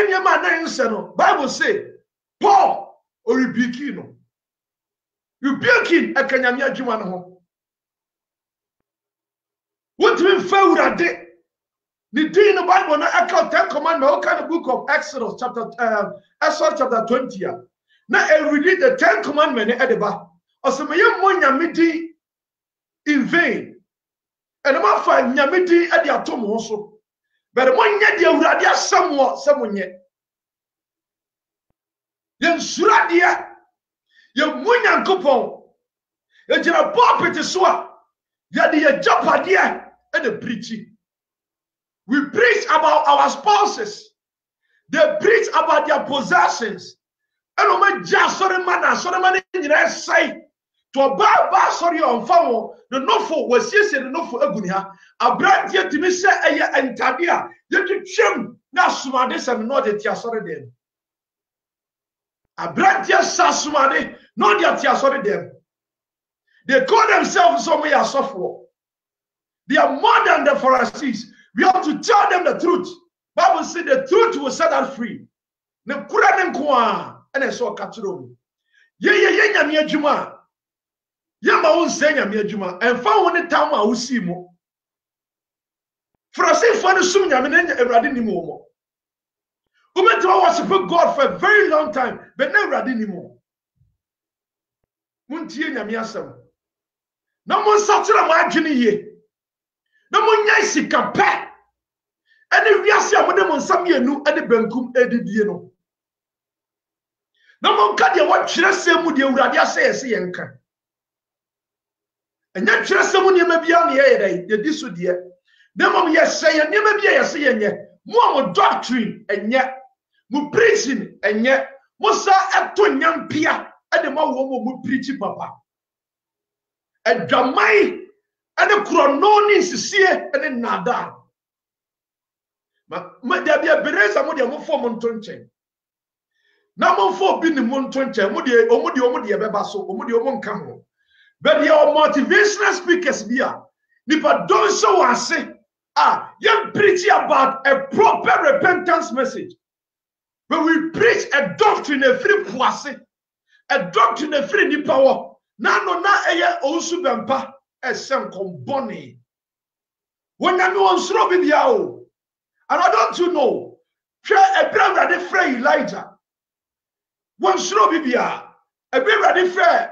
yenya ma na nse no Bible say Paul or rebuking no rebuking akanyame adwuma no ho what me fawurade the day in the Bible na account 10 commandments what kind of book of Exodus chapter 20 na read the 10 commandments edeba oseme mo nyame di in vain and ma fa nyame di e de atom ho so but mo nya de awurade asem wo se mo nye yen surade ye mo nyankopon ye gira pulpit so a ye de ye japade e de preaching. We preach about our spouses. They preach about their possessions. And we just sorry man in say to a bar sorry on phone. The nofo was yes and nofo agunia. A brand yet to me say a entadia. You to chim now sumades and not that you sorry them. A brand yes sasumade, not that you sorry them. They call themselves somewhere software. They are more than the Pharisees. We have to tell them the truth. Bible says the truth will set us free. Ne kura ne nkoa ene so katuro. Ye nyame adwuma. Ye ma won se nyame adwuma. Emfa won ne tam a wosi mo. Frasifo ne sum nyame ne Ewurade ni mo. Umeto worship God for a very long time, but na Ewurade ni mo. Muntie nyame asem. Na mon satira mo adwene ye. Na mo nya sika pe. Ene wiase amode mo nsam yenu ene bankum edidie no. Na mo nka de wo twere semu de Ewurade ase yese yenka. Enya twere semu ne mabia ne ye dai ye di so de. Na mo yese ye ne mabia yese yenye. Mo doctrine enye. Mo preaching enye. Mo sa eto nyampia ene ma wo mo preach papa. Edwamai ene krono ni sisie ene nada. Ma dia bia bereza mo de mo fo mo ntonche. Na mo fo bi ni mo ntonche mo de beba so mo de mo nka ho. But your motivational speakers bia nipa don so ase you preach about a proper repentance message. But we preach a doctrine a free poase, a doctrine a free nipa wo. Na no na eye onsu bempa esen komboni. Wona mi won suro bibia o. And I don't you know, a brother de frey Elijah. One slow bibia, a brother de frey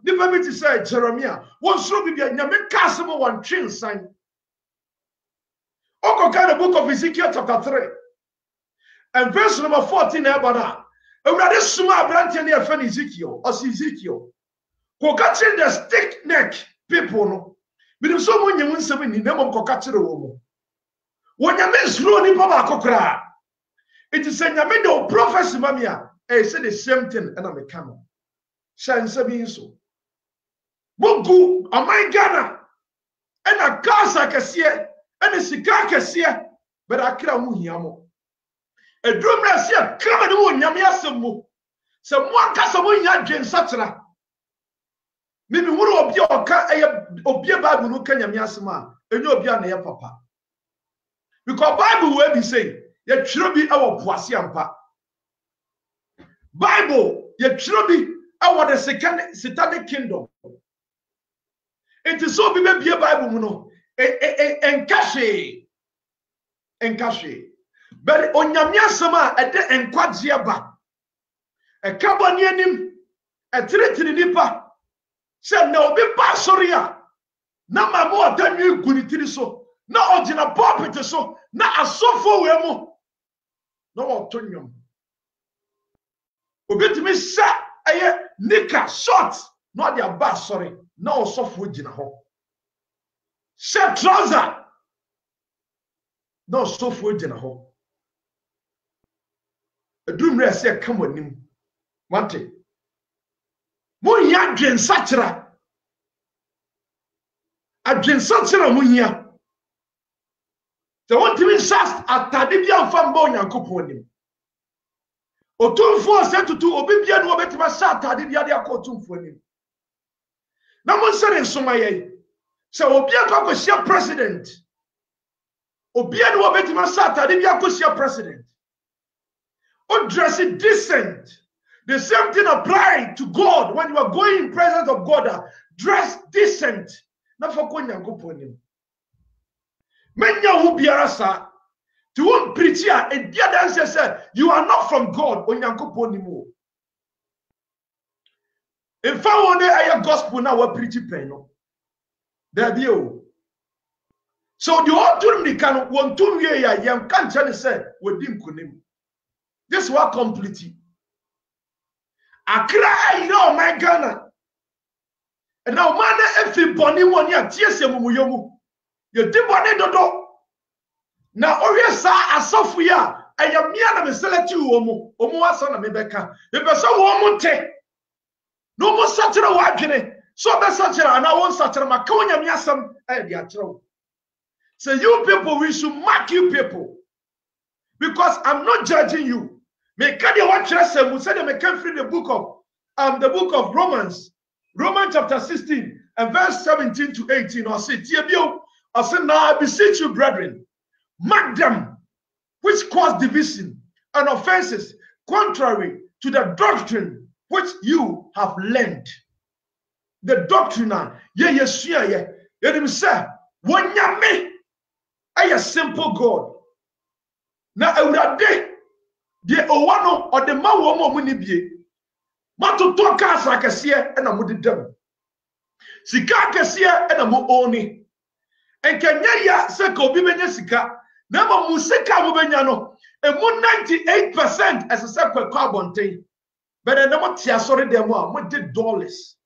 the baby to say Jeremiah. One slow bibia, Nyame Kasimo one chin sign. Oko kind of book of Ezekiel chapter 3. And verse number 14 ebana. A brother suma branch near friend Ezekiel, or Ezekiel. Ko catching the stick neck people no. But so when you win 7 in them of Kokatcher woman. When you miss Roni Baba Kokra, it is saying you made the prophecy, Mamia. I said the same thing, and I'm a camel. Shan Sabinso. Bogu, a my Ghana, and a casa cassia, and a cigar cassia, but I can't move yamo. A drum here, come and move Yamiasamu. Some one Casamu Yajin Satana. Maybe one of your Obia Bible no can Yamiasama, and you'll be on your papa. Because Bible will be saying, you should be our Poisiampa. Bible, you should be our the second satanic kingdom. It is so be a Bible, no, and cache. But on Yamia Sama at the Enquadziaba, a Cabanianim, a Tritininipa, said no be Passoria. Nama more than you good so. Na ojina pulpit so na asofo we mo na otonyom obetimi sa eye nika short na dia ba sorry na osofo gina ho set trouser na osofo gina ho edum re se kam anim wante mo ya dwen sachira adwen sachira mo hia. The one to be shast at Tadibia Fambo Yankoponim. O 2 4 said to 2 Obibia no betima sat Tadibia de Akotum for him. Now, one said in Somaye, so Obia Kosia president. Obia no betima sat Tadibia Kosia president. or dress it decent. The same thing applied to God when you are going in presence of God. Dress decent. Na for Nyankopon. Menya hu biara sa. To one preacher, a dear dancer said, you are not from God. Onyankopon mo. In fact, one day I gospel now we preach pen. There be o. So the whole term they can one 2 year yam can't tell say we dim kunim. This was complete. Accra, you know, my Ghana. And now, man, if you bonny one year, tears you did bonny dodo. Now, Oriasa, a software, I am near them select you, Omo, son of Rebecca. The person won't take no more such a wagon. So that's such a, and I want such a Maconia Miasam, and the true. So, you people, we should mark you people because I'm not judging you. Make you watch yourself. We said they can free the book of Romans chapter 16 and verse 17 to 18. Or say, now I beseech you, brethren, mark them which cause division and offenses contrary to the doctrine which you have learned. The doctrine, yes, say, when you me, a simple God. Now, I would day. The owano or the mawomo munibie. Mato to kasa kesiye ena mudi dem. Sika kesiye ena mu oni. Enkenya ya seka obi benye sika. Na ma musika mo benya no. Emu 98% as a sekwe kwa bonten. Bede na mo tia sori dem a mo de dollars.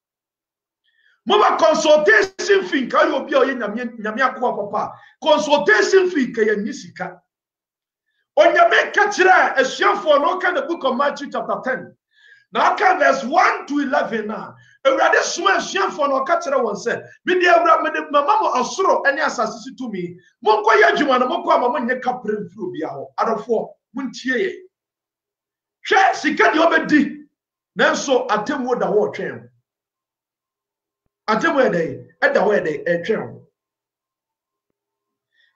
Mo ba consultation fee ka yo bi o ye nyame akwa papa. Consultation fee ka ye nisika. Onyame kachira esiafo no ka the book of Matthew chapter 10. Now ka verse 1 to 11 na. Ewurade soma esiafo no kachira won se, me de ewura me de mama mo asoro ene asase to me. Monko ye adwuma no mokọ ama monye kapre mfuro bia ho. Adofo, muntie ye. Hwe sika de obedi. Nanso atemu da ho twem. Atemu edey, eda ho edey etwem.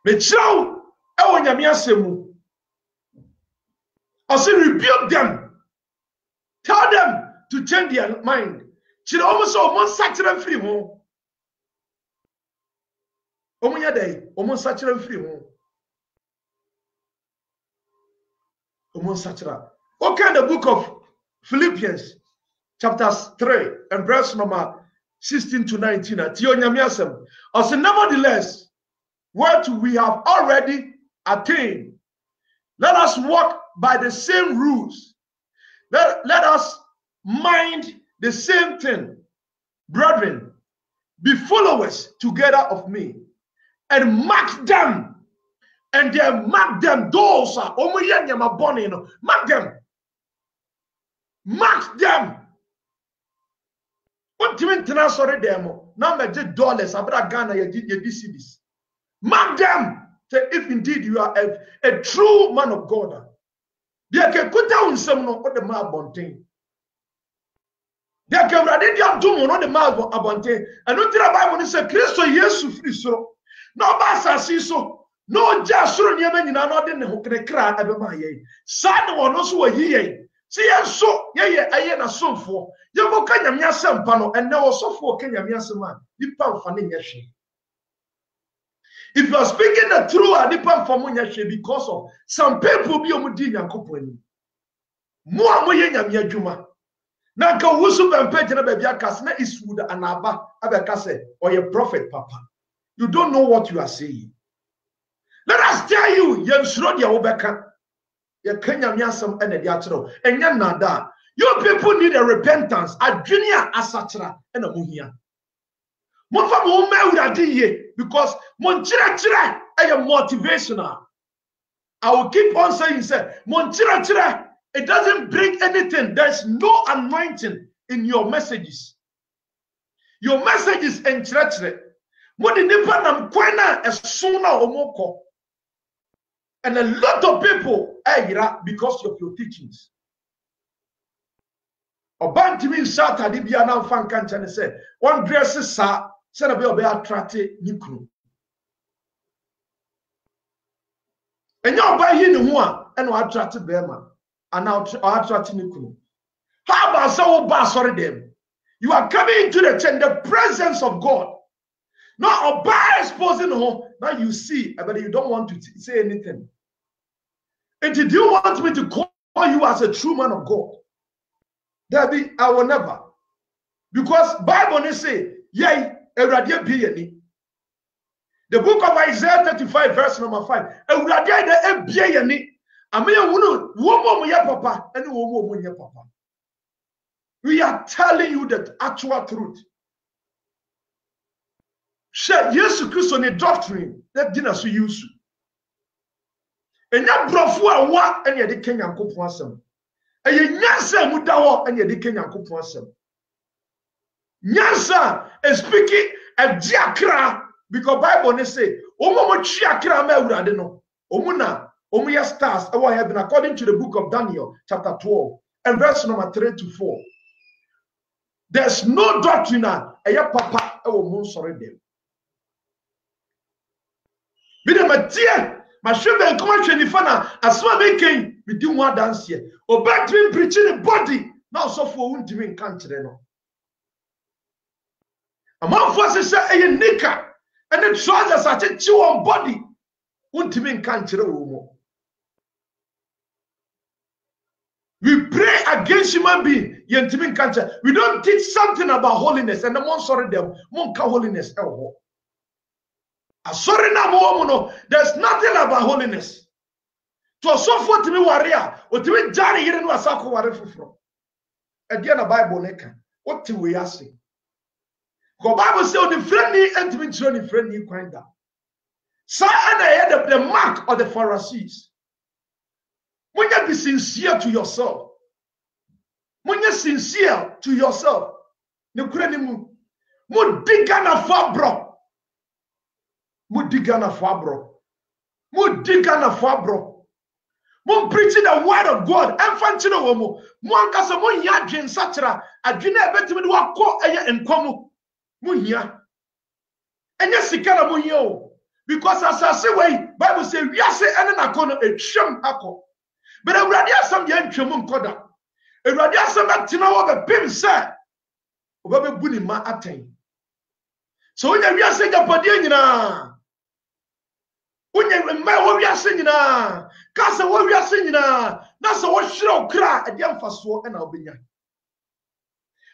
Me chiraw e wonyame asemu. I say rebuke them. Tell them to change their mind. She almost almost saturate free home. Omunya day, almost saturate free home. Almost saturate. Okay, the book of Philippians, chapter 3, and verse number 16 to 19. I say, nevertheless, what we have already attained, let us walk by the same rules. Let us mind the same thing. Brethren, be followers together of me and mark them. And then mark them. Those are mark them. Mark them. What do you mean? Sorry, demo. Now, $100. Abra Ghana, you see this. Mark them. If indeed you are a true man of God. There can put down some no the mouth bontain. There can ready them do no the mouth bontain. And not the Bible is a Christ Jesus free so. No basa see so. No just so near men in another who can cry ever my ye. Sad one also a ye. See so ye I na so for. You go Kenya Miasam pano and now also for Kenya Miasama. You pound fanning yashi. If you are speaking the truth, I depend for Munyashe because of some people be omudi Yankoponi. More moye nyamia juma. Na ka wusu bempe jena baby akase na iswood anaba abekase or your prophet papa. You don't know what you are saying. Let us tell you, ye nsuro dia obeka. Ye kanya miasam ene dia chiro. Enya nada. You people need a repentance. Adwenia asachira ena muhia. Monfa mo mewurade because monchira is motivational. I will keep on saying, say, monchira it doesn't bring anything. There's no anointing in your messages. Your messages and chire. Modi nipa nam kwena esuna omoko. And a lot of people are because of your teachings. Obantimi Sata Dibia now fan can't say one dresses sa said a be attracted Nikru. And you're by him one and attracted Berman. and now attraction. How about so sorry them? You are coming into the church, the presence of God. Not by exposing home. Now you see, but you don't want to say anything. And did you want me to call you as a true man of God? Debbie, I will never. Because Bible is say, yea, the book of Isaiah 35, verse number 5. We are telling you the actual truth. Share Jesus Christ on a doctrine that didn't so use. And that brought for a walk and yet the Kenyan Kupwasam. And you Nyansa Mudawa and yet the Kenyan Kupwasam. Nyansa is speaking a diakra because Bible say, Omo Chiakra Meuradeno, Omuna, Omuya stars, our heaven, according to the book of Daniel, chapter 12, and verse number 3 to 4. There's no doctrine, a papa, I will sorry them. Bidamatia, my sugar and commercial fana, as well making, we do more dance here. Or back to preaching the body, now so for won't even country. Among forces say a nika, and the trousers are a chew on body, won't even country. We pray against human being, yentimin cancer. We don't teach something about holiness, and the one sorry them, monka holiness. Sorry now, there's nothing about holiness. To so for to me warrior, or to me jari here no asako warrior from. Again, a Bible neka. What do we ask? Because Bible says the friendly and to be training friendly kind of. So and I had the mark of the Pharisees. When you be sincere to yourself, when you're sincere to yourself, no credible, more digana fabro. Mudigana fabro. Mudigana fabro. Mun preaching the word of God. Enfantino womo. Mun kasa mun ya dwen satra. Adwene ebetimi de wakọ eye enkomo. Mun hia. Enye sika na mun hia o. Because asase wey Bible say wiase ene na kono etwem akọ. But Awurade asam ye ntwem nkoda. Awurade asam atina wo be pim se. Obabe bu ni ma aten. So when you wiase japade nyina. Unye mma wo wiase nyina kasa wo wiase nyina na so wo hwere okra ade amfaso na obenya.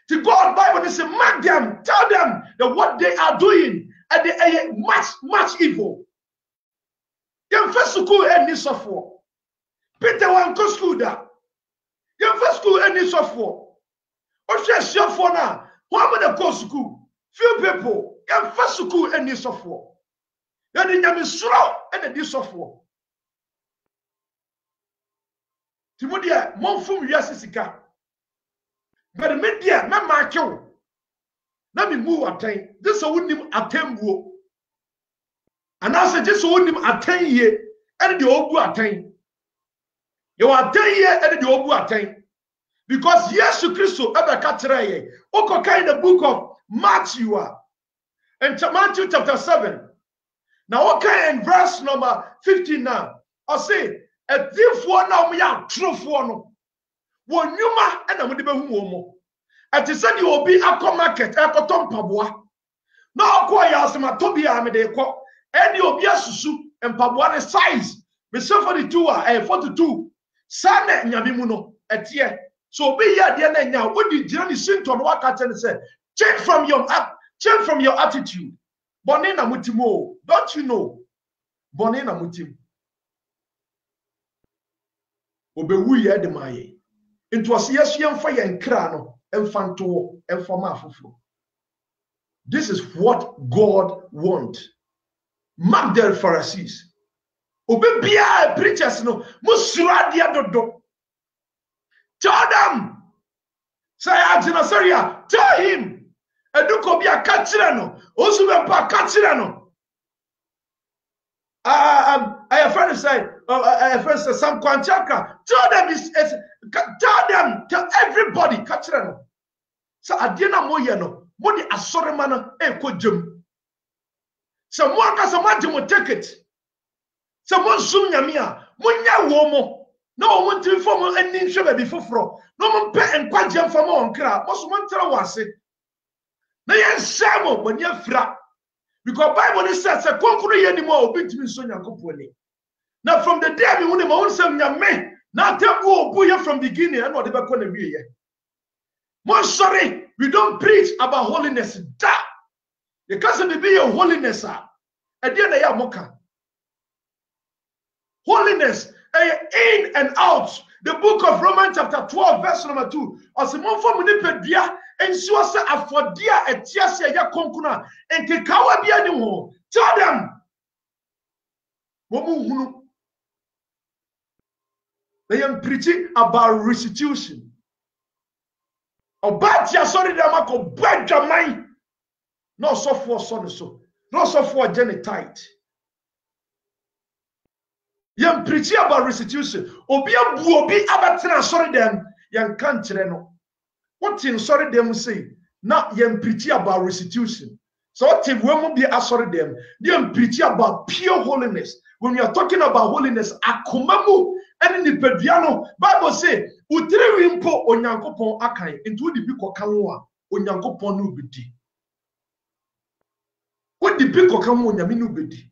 To God Bible say mark them, tell them that what they are doing and they are much evil. Your first school any software. Peter one go school da. Your first school any software. O share for now. One man go school. Few people. Your first school any software. And in Yamisro and the software. Timodia, Monfum Yasika. But the media, my market. Let me move attain. This wouldn't him attain. And I said, this wouldn't him attain ye, and the old attain. You attain ye, and the old attain. Because Yesu Christo, ever catch Okoka in the book of Matthew, and Matthew chapter 7. Now, okay, in verse number 15 now, I say, a thief one now, me are true for no. One yuma and a mudibe at the said you will be a market, a cotton pabua. Now, quite as my Tobia me de co, and you'll be a susu and pabuana size. Me suffer the 2 and 42. Sana Yabimuno at ye. So be ya dear now. What did Johnny Sinton walk at and say? Change from your attitude. Bonina mutimo, don't you know? Bonina mutim. Obewu ye de maye. It was yes young fire and crano and fanto and formafufu. This is what God wants. Mark the Pharisees. Obebia preachers no musuradia dodo. Tell them. Say Ajinasaria, tell him. Edukobia katirano. Osubempa katirano. I have friends say, some Kwanchaka. Tell them, tell everybody, katirano. So Adina Moyano, Modi Asoremana, Kojum. Someone can some take it. Someone soon yamia, Munya womo, No one to inform any sugar before fro. No one pet and quadjum for more on crowd. Most one tell was it. Now, yes, Samo, when you're frat. Because Bible says, I can't create anymore, big to me, Sonia Company. Now, from the day we want to own some young men, now tell you from beginning and what they're going to be here. More sorry, we don't preach about holiness. Da! You can't be your holiness, sir. At the end of your mocha. Holiness, in and out. The book of Romans, chapter 12, verse number 2. As a month for Munipedia, and so as a for dear a tiasia ya konkuna, and Kikawa be anyone. Tell them. They are preaching about restitution. About your sorry, they are going to break your mind. No so for son so, no so for genetite. Yam preaching about restitution. Obi abatina sorry them. Yan can't no. What in sorry them say? Now yam preaching about restitution. So what if we won't be sorry them? Yam preaching about pure holiness. When we are talking about holiness, akumamu and the pediano Bible say utire wimpo onyankopon akan into the big kokanwa onyankopon no bedi. What the big kokanwa onyame no bedi.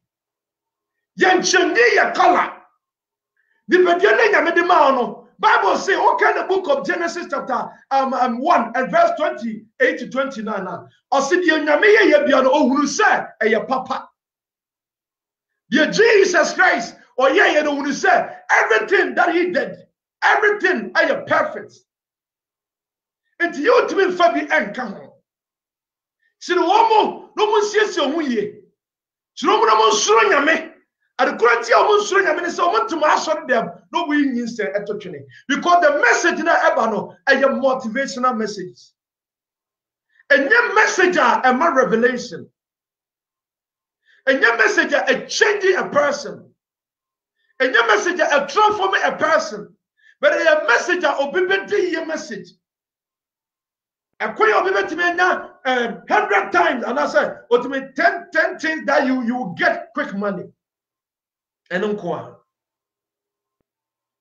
Yanchende ya color. The Bediana Yamedima no Bible say, okay, the book of Genesis chapter 1 and verse 28 to 29. Or see the Yamea Yabiano who said, a papa. Dear Jesus Christ, or yeah, you know who said everything that he did, everything I am perfect. And you to me Fabi and come on. See the woman, no one sees your way. So no one showing me. At the current year, I'm showing you so much to my son them. No we needs to because the message in Ebano is a motivational message. And your message a my revelation. And your message a changing a person. And your message a transforming a person. But a message a obedient your message. A quay obedient 100 times, and I said, ultimately 10 things that you get quick money. And unquan.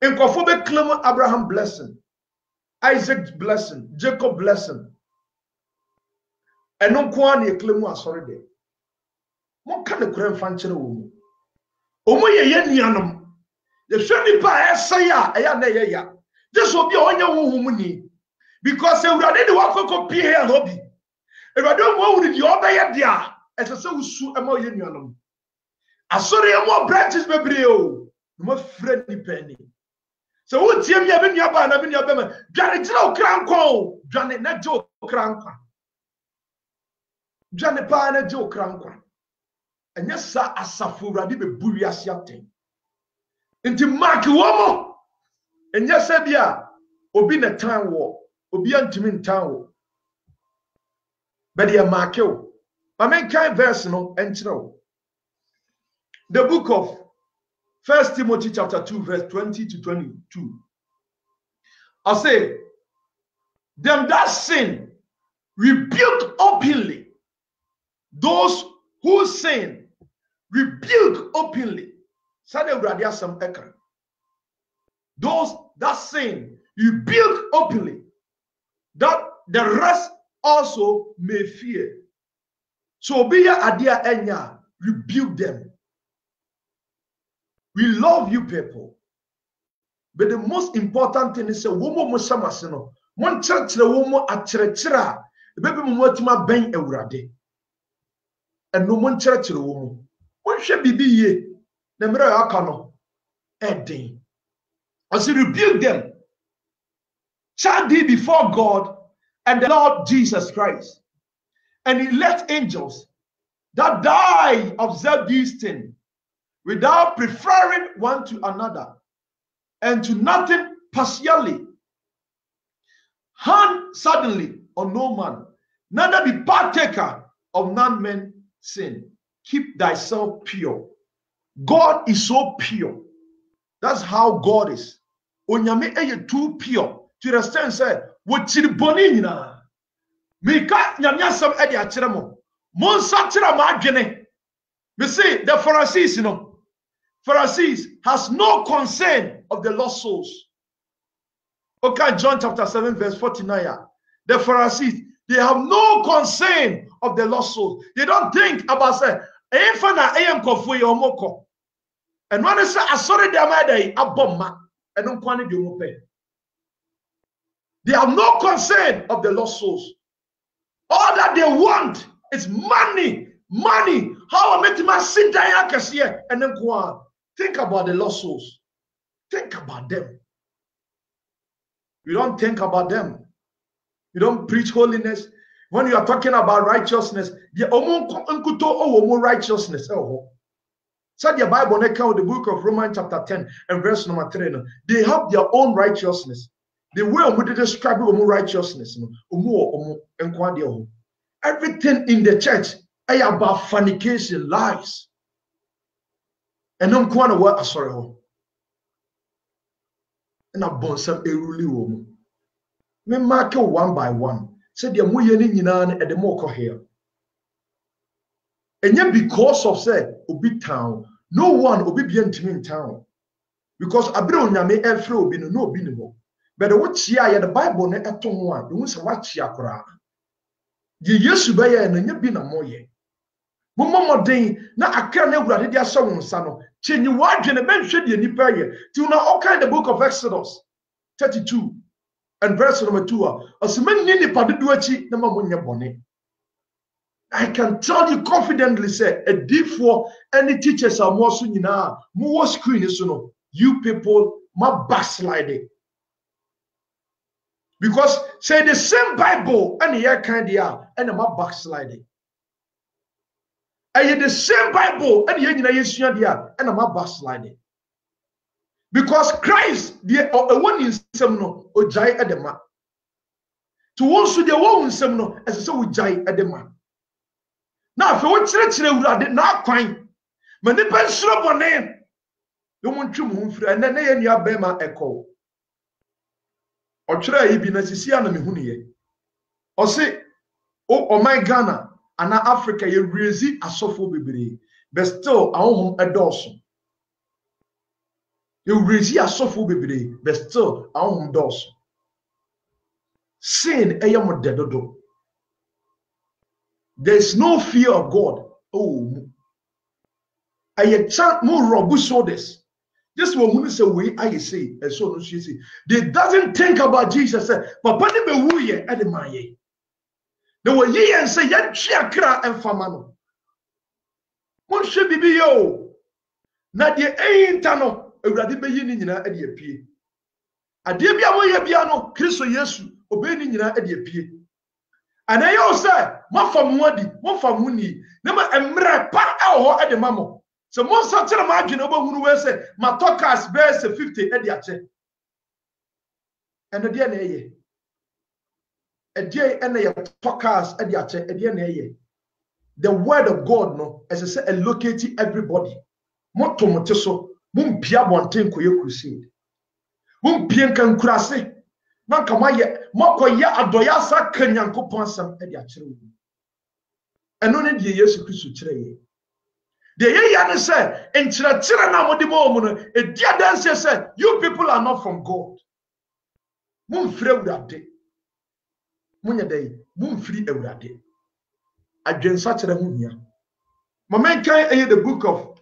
In Kofobe claim Abraham blessing, Isaac blessing, Jacob blessing. And unquan ye claim was sorry there. What kind of grand function? Omo ye nianum. The shani pa esaya aya ya. This will be on your woman. Because you are the one who be here hobby. If I don't want the other dia, as I say, we shoot a more union. I saw the more branches, baby. No friendly penny. So, what Jim Yabin Yaban, I've been Yabama, Janet Joe Cranko, Janet Najo Cranko, Janet Pana Joe Cranko. And yes, sir, as Safura did a burious yapting. Into Mark Womo. And yes, Sabia, Obin a town war, Obian to mean town war. But the Marko, I mean, kind verse no, and no. The book of 1 Timothy chapter 2, verse 20 to 22. I say, them that sin rebuke openly. Those who sin rebuke openly. Those that sin rebuke openly, that the rest also may fear. So be a idea enya, rebuke them. We love you people. But the most important thing is a woman musamasino. One church the woman at churchra. The baby mutima ben eurade. And no one church the woman. One should be ye. The mirror akano. Edding. As he rebuke them. Shall be before God and the Lord Jesus Christ. And he left angels that die observe these things, without preferring one to another, and to nothing partially. Hand suddenly on no man, neither be partaker of none men sin. Keep thyself pure. God is so pure. That's how God is. Onyame eye too pure to the extent say, "What chiri boni na mika nyamya sam ede a kire mo monsa kire ma adwene." Me say the Pharisees, Pharisees has no concern of the lost souls. Okay, John chapter 7, verse 49. The Pharisees, they have no concern of the lost souls. They don't think about say, and when I say I saw the day aboma, and don't quantity the they have no concern of the lost souls. All that they want is money. Money. How I met my sin here and then go on. Think about the lost souls. Think about them. You don't think about them. You don't preach holiness. When you are talking about righteousness, righteousness. So the Bible account the book of Romans chapter 10 and verse number 3. They have their own righteousness. The way we describe righteousness. Everything in the church is about fornication, lies. And don't want to work sorry. And I born some eruli woman. Me mark one by one. Said the moye ni nyina at the moko here. And yet because of say obi town, no one obi be in town. Because abro nyame efre obi no obi ni ho. But the what chia the Bible na eton one, you say what chia kora. Ye Yesu ba ye na nya bi na moye. Mommodin na akra na awurade de ahyɛ wo nsa no chenyi wadwene benhwe de nipa ye ti na okay the book of Exodus 32 and verse number 2 osimanni nipa dodo achi na mamonye bone. I can tell you confidently say a D4 any teachers are more so nyina mo screen so no you people ma backsliding because say the same Bible and here kind there and ma backsliding. And the same Bible and I'm not backsliding. Because Christ, the one in Semno, or Jai at the man. To also the one in Semno, as so with Jai at the man. Now, if you want to did not find, but the best of name, you want to move and then they are Bema echo. Or try be Nassisiana Mihuni. Or say, oh, my Ghana. And Africa, you raise a sofa baby, but still, our home a dorsum. You raise a sofa baby, but still, our home dorsum. Sin, a yam dedo. There's no fear of God. Oh, I chant more robust shoulders. Just when we say, we I say, and so she say, they doesn't think about Jesus. Papa never woo ye at the maye. They were ye and say, yan chiakra and famano. One should be yo. Not the ain't no, a radibayin in at the appear. A dear piano, Christo Yesu, obeying in at the appear. And I also say, one from Wadi, one from Muni, never a mra pa out at the mammo. So most such a margin over who will say, my talkers bears a 50 at the check. And the DNA. A day and a podcast at the the word of God, no, as I said, locating everybody. Motomoteso, Mum Pia Bontin Koyo crusade. Mum Pian can crasse. Mankamaya, Mokoya Adoyasa Kanyanko Ponsam at the children. And only the years of Christu Trey. The Yana said, and Chirana Modimo, a dear dancer said, you people are not from God. Mum Frew that day. Munya day, moon free every day. Against such a munya. Moment can the book of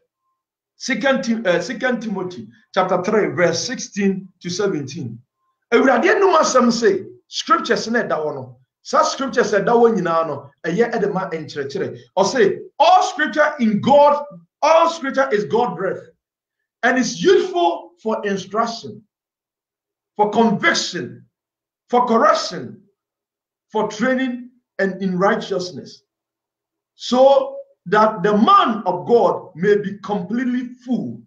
Second Timothy, chapter 3, verse 16 to 17. Every day, no some say scriptures in that one. Such scriptures said that one in ano, a year at the man in church. Or say, all scripture in God, all scripture is God breath and is useful for instruction, for conviction, for correction, for training and in righteousness, so that the man of God may be completely full,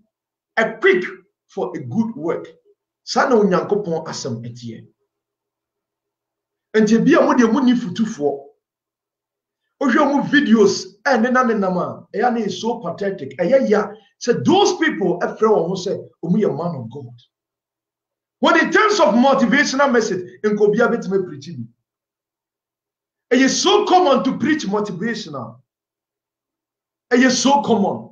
equipped for a good work. Sana onyankopon asem etie. Enti bia mo de mo ni futufo. Ohwe mo videos na nenama, eya na so pathetic. Eya ya say those people afre won say omu ye man of God. When in terms of motivational message, enko bia betime preaching. It is so common to preach motivational. It is so common.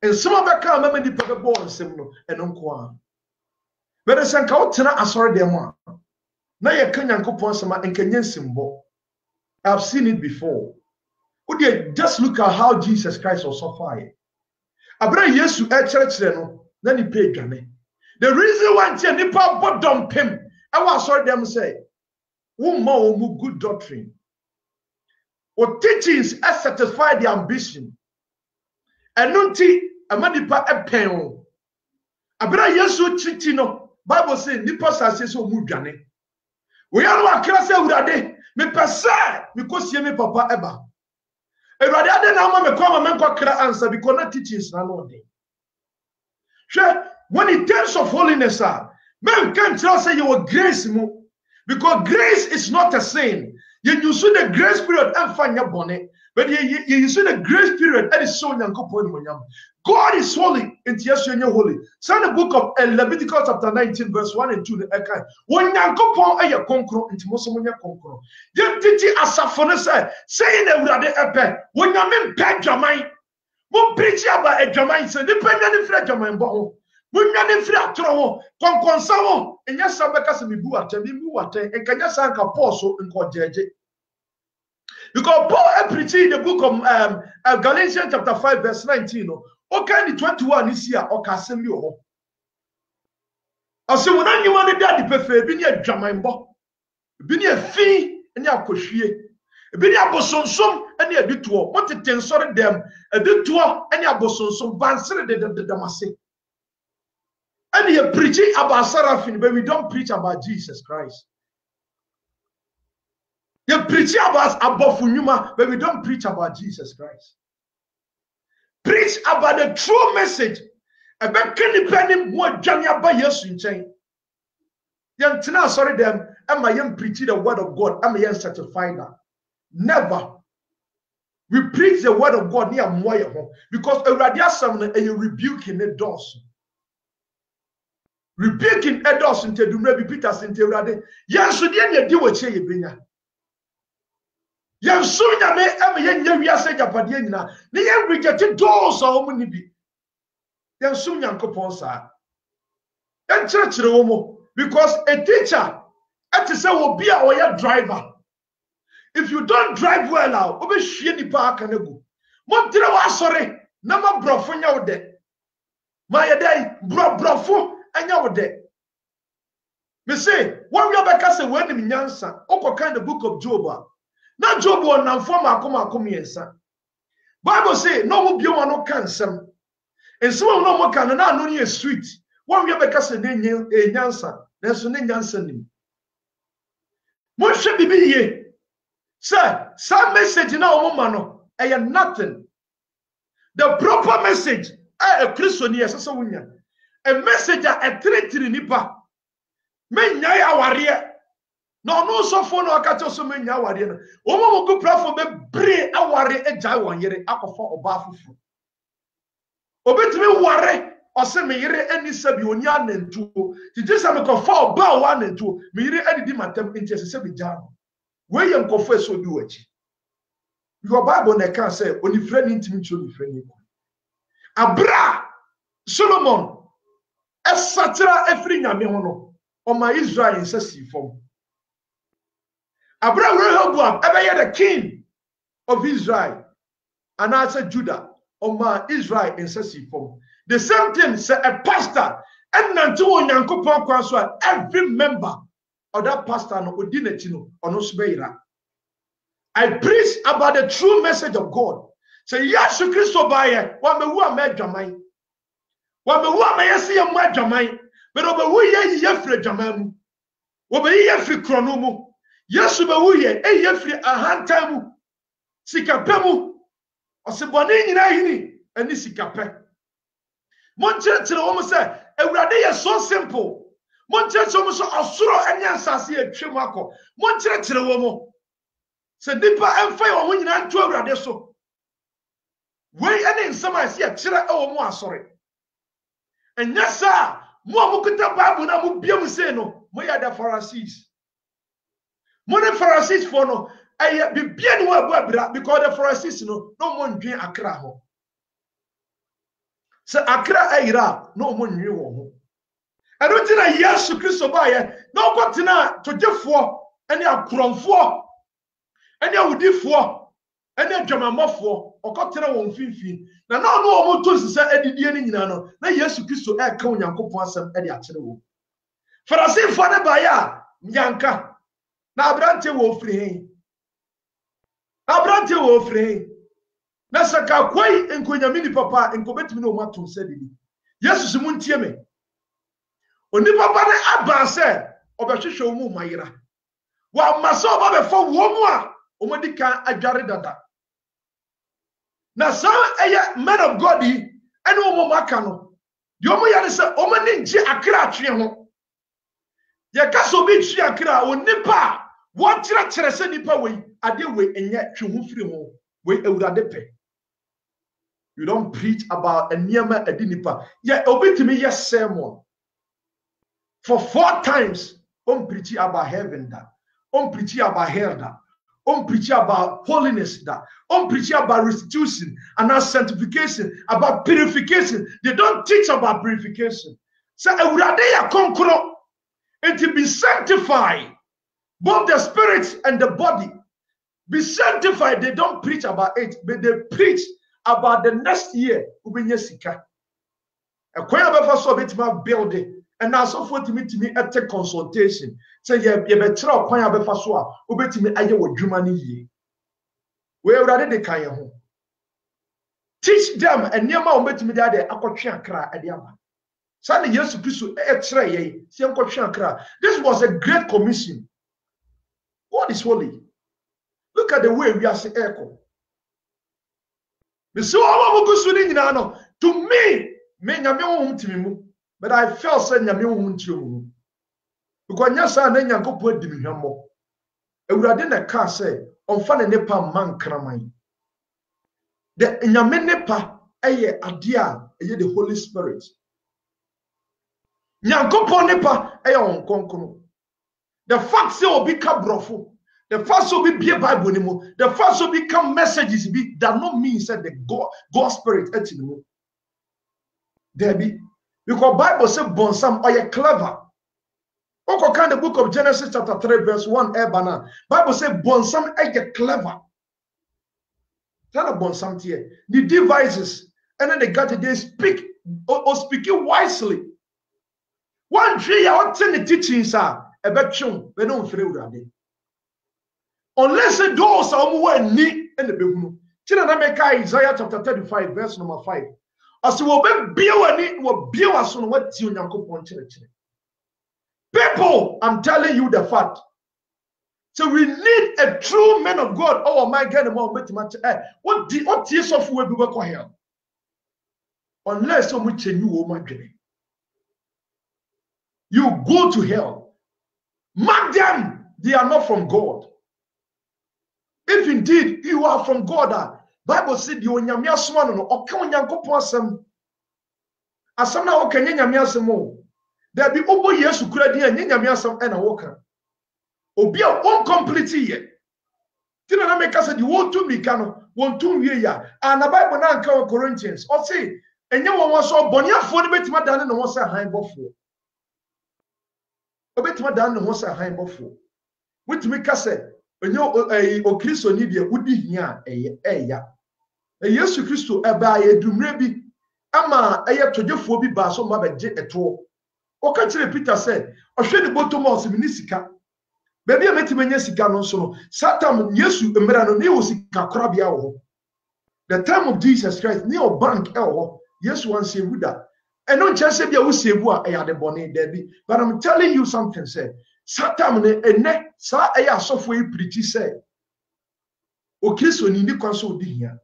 and some of the car many people born similar and unquan. But the San Kautana assorted them one. Now you can yankupon some and Kenyan symbol. I've seen it before. Would you just look at how Jesus Christ was suffered? Abra Yesu at church then he paid Johnny. The reason why Nipa bottom him, I was sorry them say, more good doctrine. Or teachings as satisfy the ambition. And nunti amanipa a pen. Abra Yesu chitino, Bible says Nipa says so mudjane. We are no class urade, me pesa, because ye me papa eba. Erade na ma me kwa ma menko kra answer because na teachings na no dey. When in terms of holiness, men can't tell say you will grace mo because grace is not a sin. You see the grace period and find your bonnet, but you see the grace period that is so young. God is holy, and yes, you're holy. Sign the book of Leviticus chapter 19, verse 1 and 2. When you go a conqueror into Mosamonia conqueror, you did as a phone saying that we when you mean pet your mind, won't preach about a Jamaican, so depending on the Jamaican bone. When you are free at all, Conconsamo, and yes, some because we buate, and can just sank a apostle and called JJ. Because Paul preached in the book of Galatians chapter 5, verse 19. Okay, the 21 is here, or Casemio. I say, when I want to die, the perfect, be near Jamaican, be near fee, and your cochie, be near Bosson, and near the tour. What the 10 sorry them, a bit tour, and your Bosson, Banser de Damase. And you're preaching about Seraphim, but we don't preach about Jesus Christ. You're preaching about Abofunuma, but we don't preach about Jesus Christ. Preach about the true message. About Kenny Penny, what Janya by Yesu chain. Young Tina, sorry, them, am I preaching the word of God? Am I certified that? Never. We preach the word of God near Moya because a radiation and you rebuking the doors. Rebuking elders into the maybe Peters into Rade. Yes, so the deal with Chay Binya. Yes, soon I may ever yen say Japadiana. They have rejected doors or many be. Yes, soon young Coponsa. And church Romo, because a teacher at the say will be our driver. If you don't drive well now, over shady park and go. Montreal, sorry, number brofunya out there. My day, brofo. And you were there. Me say, when we are back as a wedding in Yansa, Oko kind of book of Job. Not Job one and form Akoma Comiensa. Bible say, no more be one no cancer. And some no more can and not only a sweet. When we are back as a Yansa, there's an Yansa. What should be ye? Sir, some message in our woman, I am nothing. The proper message, I a Christian, yes, as a woman. A messenger a treaty nipa. Men nyai aware. No so for no akato so men nyai aware. Omo go platform be bre aware ejai won yere akofo oba fufu. Obetumi ware ose me yere ani sabi oni anentuo. Ti jesa me kofo oba wa anentuo. Me yere adidi matam enti ese be jano. We yem kofo eso di wachi. Your Bible na kan say oni frani ntimi chi oni frani ko. Abra Solomon Esatira every nyame hono on my Israel in sesi form. Abraham Rehoboam ever the king of Israel and I said Judah on my Israel in sesi form. The same thing say a pastor and nanti onyankopon kwanso every member of that pastor no odinetino ono subeira. I preach about the true message of God. Say Yesu Christo baye wa mewu amedwaman. Wa me wa me yesi ye mwa dwaman but obe wu ye yefre dwaman mu obe ye yefri krono mu Yesu be wu ye yefri ahanta mu sikape mu osebone nyina hini ani sikape monchire wo mo se awurade ye so simple monchire wo mo so osoro anya asase atwem akọ monchire wo mo se dipa emfa ye wo nyina nto awurade so we ene nsama se ye kire wo mo asore. And yes, sir, more Mukuta Babu na Mubium say no, Moya the Pharisees. Money Pharisees for no, I be bien because the Pharisees no one drink a craho. Se akra ayira no omo nwi wo ho. Eno ti na Yesu Kristo ba ye na okotina togefo ene akoromfo ene awudifo ene adwamamofo okotina won finfin na na no omo to sisa adidie ni nyina no na Yesu Kristo e ka onyankopon asem e de akere wo. Farisifo ne ba ya nyanka na abrante wo firi hen. Abrante wo firi hen. Na saka kwai enkonyamini papa enkobetimi no mato sedidi. Yesu simu ntie me. Oni papa ne aba se obehwehwe omu mayira. Wa masa oba befo wo mu a omodi kan adware dada. Na sa eye man of God yi ene omo maka no. Di omo yare se omo ni nji akra atwe ho. Ye ka so bi twi akra onipa wo kire kire se nipa we ade we enye twe ho firi ho we ewurade pe. You don't preach about a niyama edinipa. Yeah, obitimi yes sermon. For 4 times, preach about heaven that. Preach about hell that. Preach about holiness that. Preach about restitution and now sanctification, about purification. They don't teach about purification. So ewuradeya konkro, and to be sanctified, both the spirit and the body. Be sanctified. They don't preach about it, but they preach about the next year. Ubenye sika. A kwaya befa so betima building. And now so for to me at a consultation. Say ye betra kwaya befa so a ubetimi aye wo dwuma ni ye. We already de kan ye ho. Teach them and niam a ubetimi de akotwe akra ade aba. Say Yesu Kristo e kire ye, se nkotwe akra. This was a great commission. God is holy. Look at the way we are saying echo. To me, but I felt saying because nyasa na nyankopɔ adi me hwammo ewurade na ka sɛ ɔmfa ne nepa man kraman the nyame nepa ɛyɛ ade a ɛyɛ the Holy Spirit nyankopɔ nepa ɛyɛ ɔnkonkron the fact say obi ka brɔfo the fact so be Bible ni mo the fact so become messages be that not mean said the God Spirit eti ni mo there be because Bible say bonsam or clever. Oko kind the book of Genesis chapter 3 verse 1 ebana Bible say bonsam get clever. Tell a bonsam here the devices and then they got to they speak or speaking wisely. One tree out in the teachings are a betchum we don't feel unless the doors are more neat and the begun. China make Isaiah chapter 35 verse number 5. As you will be any will be as on what you want. People, I'm telling you the fact. So we need a true man of God. Oh my God, what tears of will be work here? Unless so much you will you go to hell. Mark them, they are not from God. If indeed you are from God, Bible said you onyame asoma no oka onyankopon asem asem na oka nyame asem o there be obo Yesu kura dia nyame asem na woka obi a on complete ye tina na make say the won to me no won to wie ya and the Bible na nka Corinthians o say enye won so boniafo ne betima dan ne won say han bofo obetima dan ne won say han bofo wetimi ka say enye o Kristo ni de udi hia eya Yesu Kristo eba ye dumre bi ama eye togefo bi ba so ma beje eto o ka kire Peter say ohwe ni botom o simi ni sika bebi emetime nya sika no so no Satan Yesu emra no ne o sika korabia wo the time of Jesus Christ ne o bank e wo Yesu wan se buda eno nche se bia wo se bu a ya de bone there bi but I'm telling you something say Satan ne ene sa eye asofo e preach say o Kristo ni ni kwanso odi hia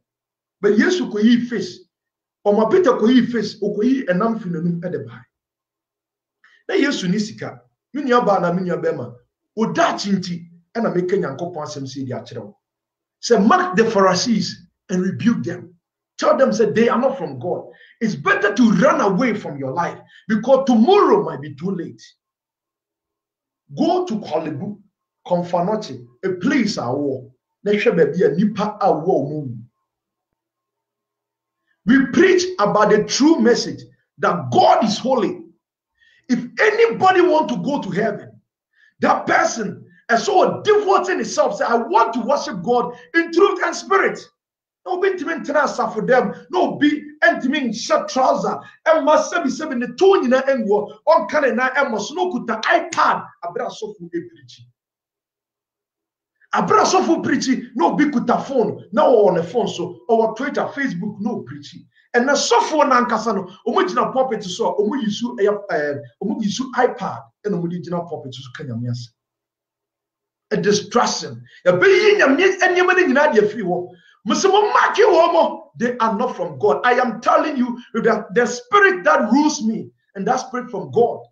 but Yesu ko yi face o ma Peter ko yi face o ko yi enam finanum e de bai na Yesu ni sika mini aba na mini abema o da chinti e na meka nyankopon asem se di akere say mark the Pharisees and rebuke them. Tell them that they are not from God. It's better to run away from your life because tomorrow might be too late. Go to Kolebu, Konfanoche, a place I war. Nesha baby a nipa a war moon. We preach about the true message that God is holy. If anybody want to go to heaven, that person is so devoting himself, say, I want to worship God in truth and spirit. No be intimate transfer for them. No be intimate shirt trouser. And must be seven the two in a engo on canena and must no kuta iPad. Abra so for preaching. Abra so for preaching. No be kuta phone. Now on the phone so or Twitter, Facebook, no preaching. And na so for nankasano. Omujina puppet so omu use iPad and omujina puppet so kanyamias. A distraction. A being and yamani in idea free war. They are not from God. I am telling you that the spirit that rules me and that spirit from God.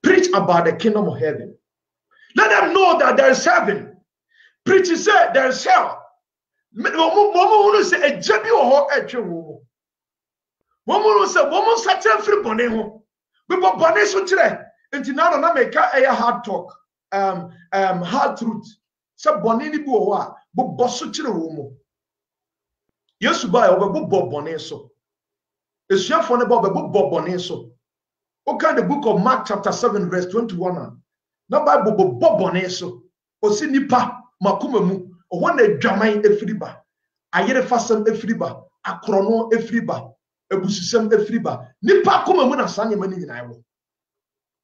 Preach about the kingdom of heaven. Let them know that there is heaven. Preach say there is hell. Hard talk. Hard truth. So bonini buwa, but bosso chile womo. Yes, buy over book boneso. It's your phone about book boneso. Okay, the book of Mark, chapter 7, verse 21. Now Bible boneso. Osi nipa makumemu. Or one day jamai efriba. Ayere fasem efriba. Akrono efriba. Ebusisem efriba. Nipa kumemu na sanye mani na iwo.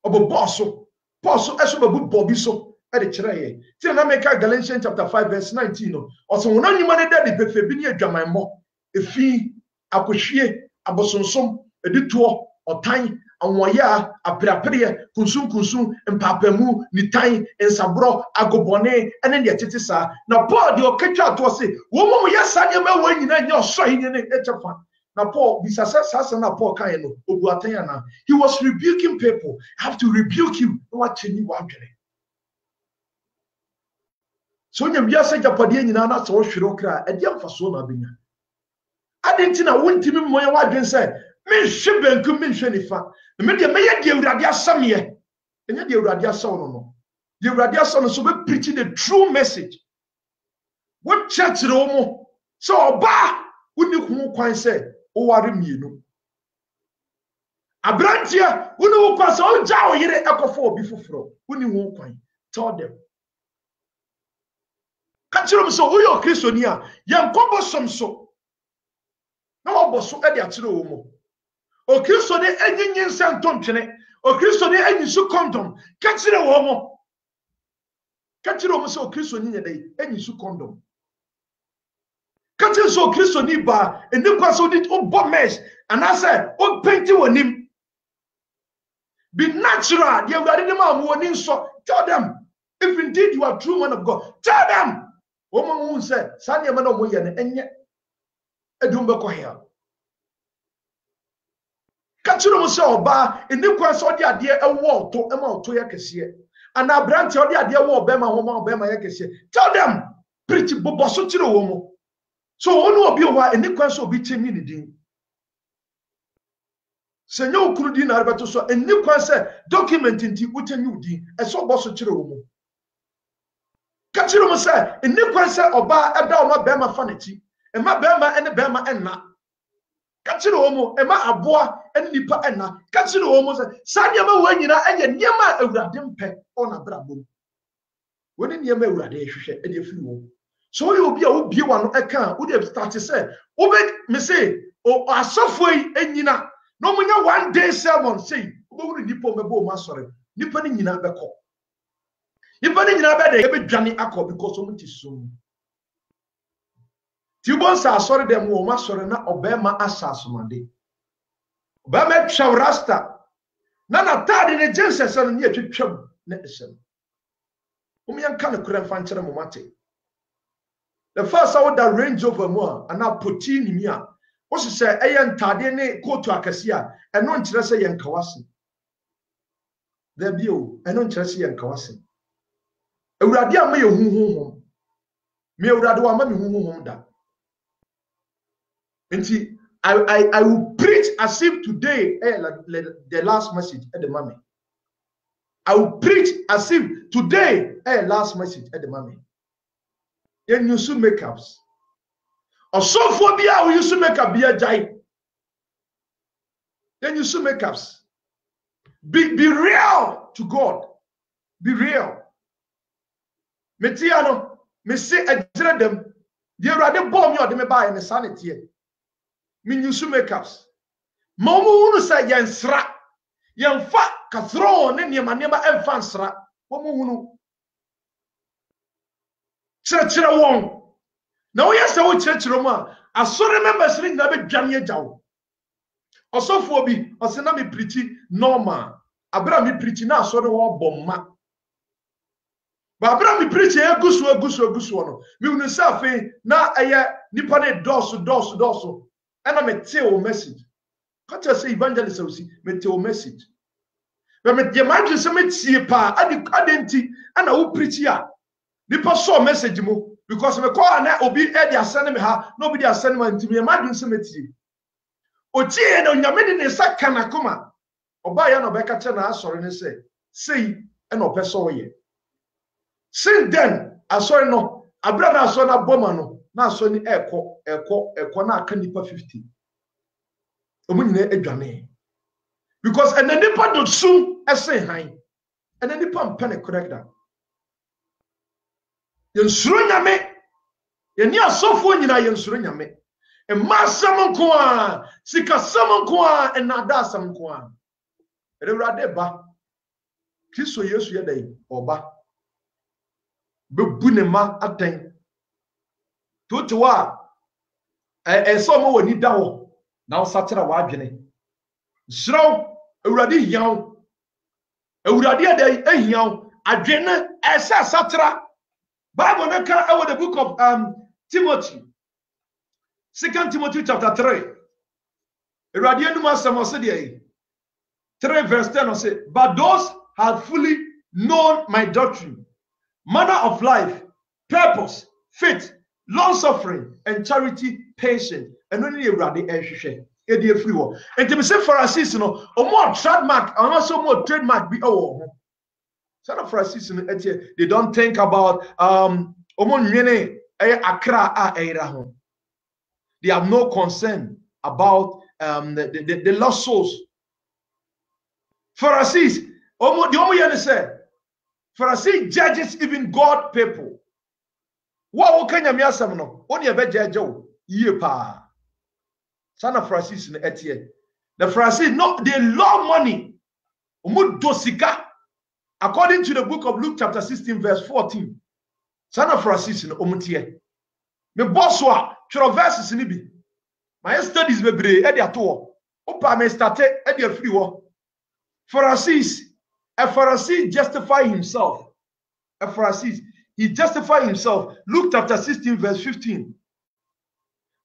Obo bosso. Paul so esobabu bobi so e de kire ye ti na make Galatians chapter 5 verse 19 no oso wona nyima ne dadi pefe bi ne adwamanmo efi akohwie abosonsom edituo otan anwoya apreapre kunsum mpapamu nitan ensabro agobone ene ne tete sa na Paul de oketwa to se wo mo yesa nyema wa nyina nya osohine ne echefa. Now Paul, Paul he was rebuking people. I have to rebuke you. So when you say Japadian in Anna, so Shirokra, a dear Fasona Bina. I didn't know one team more what been said. Men ship and come in Shenifa. The media may give Radia some year. And yet you Radia son. The Radia son so we preaching the true message. What church Romo? So ba wouldn't you quite say? Abrantia, when you pass all Jow, you echo for before. When you won't quite tell them. Catch them so, we are Christonia, young combo some so. No, but so at the Atro. O Christone, any San Tontene, or Christone, any so condom. Catch the woman. Catch them so Christonia day, any so condom. Catching so Christo Niba, and the person did oh mesh, and I said, oh, painting on him. Be natural, you have got them out warning. So tell them, if indeed you are true man of God, tell them. Woman who said, Sanya man of Moyan, and yet a Dumba here. Catching them so bar, and the question the idea a wall to amount to Yakesia, and I branch the idea war Bema Homa Bema Yakesia. Tell them, pretty Bobosuchiro Womo. So one will be why any question will be changing the Senor Kurudin Alberto so a new question document in the Utenyudi, a so boss of Chiromo. Kachiromo say, a new question oba a dama bema fanity, and my bema and a bema and na. Kachiromo, and my aboa and nipa and na. Kachiromo say, Sanyama Wayna and your Yama a radim pet on a brabo. When in Yama radish and your fuel. So you will be a be one account. Would have started to say, Obed me say, oh, I suffer and yina. No more 1 day sermon say, Obu Nipo Mebo Massore, Nippon in Abeko. Nippon in Abede, every Johnny Acco because so much is soon. Tubons are sorry them who Massorena Obama Assassinade. Obama Chaurasta. Nana tad in a Jensen and yet to chum, Netson. Umian can a current fancher Momate. The first hour that range over more and now put in me. What she say, Ayan Tadene, go to Acacia, and non Chelsea and Kawasi. There be you, and non Chelsea and Kawasi. A radia may home. Me radua mammy home that. And see, I will preach as if today, the last message at the mommy. I will preach as if today, last message at the mommy. yen use makeups. Osofo bia we use makeup bia jai. Yen use makeups. Be real to God. Be real. Metiano, me say ejire dem. The Rade bomb you me buy in the sanity. Me use makeups. Momu unu say yen sra. Yen fa ka throw ne niema emfa sra. Momu unu. Chira won. Na wo yesa wo chira ma. Asore members ring na be dwane jawo. Osofo bi, ose na me preach normal. Abra me preach na asore wo bomma. Ba abra me preach egusu no. Me unu safe na eye nipa ne doso. And me tell o message. Can't you say evangelist osi me tell o message. But me the imagine say me tie pa adenti ana wo preach ya. Nipa so message mo because me call na obi e dey asend me ha no obi dey asend me ntimi imagine say me tie. Otie na onyame de ne saka na koma. Oba ya no be ka che na asore ne say e na opeso ye. Since then asore no abra na asore na boma no na asore ni eko na aka nipa 50. Omunyine adwane. Because and the nipa do soon ese han. And the nipa mpene correct that. Yensuro nyame. Yeni asofo nyina yensuro nyame. E masam nko a, sikasam nko a, enada asam nko a. Ewurade ba. Kristo Yesu ye dai oba. Bebu ne ma aten. Totowa so mo woni da wo. Na wo satira wa adwene. Sro ewurade hiaw. Ewurade adai ehiaw adwene esa satira. Bible na ka over the book of Timothy. 2 Timothy chapter 3. Ewurade anu asem say dey 3 verse 10 say, but those have fully known my doctrine, manner of life, purpose, faith, long suffering, and charity, patience. And only Ewurade ehwehwe. E dey free wo. Enti me say Pharisees no, omo trademark, and also more trademark be owo. Son of Pharisees they don't think about they have no concern about the lost souls. Pharisees, Pharisees judges even God people. What can you mean? No, only a bad judge. Ye pa. Son of Pharisees in the Pharisees, no, they love money. Dosika. According to the book of Luke chapter 16 verse 14. Son of Pharisees in omutie. Me bosswa chro verses ni bi. My studies bebre e dey ato. Opa me start e dey free wo. Pharisees, a Pharisee justify himself. A Pharisee, he justified himself. Luke chapter 16 verse 15.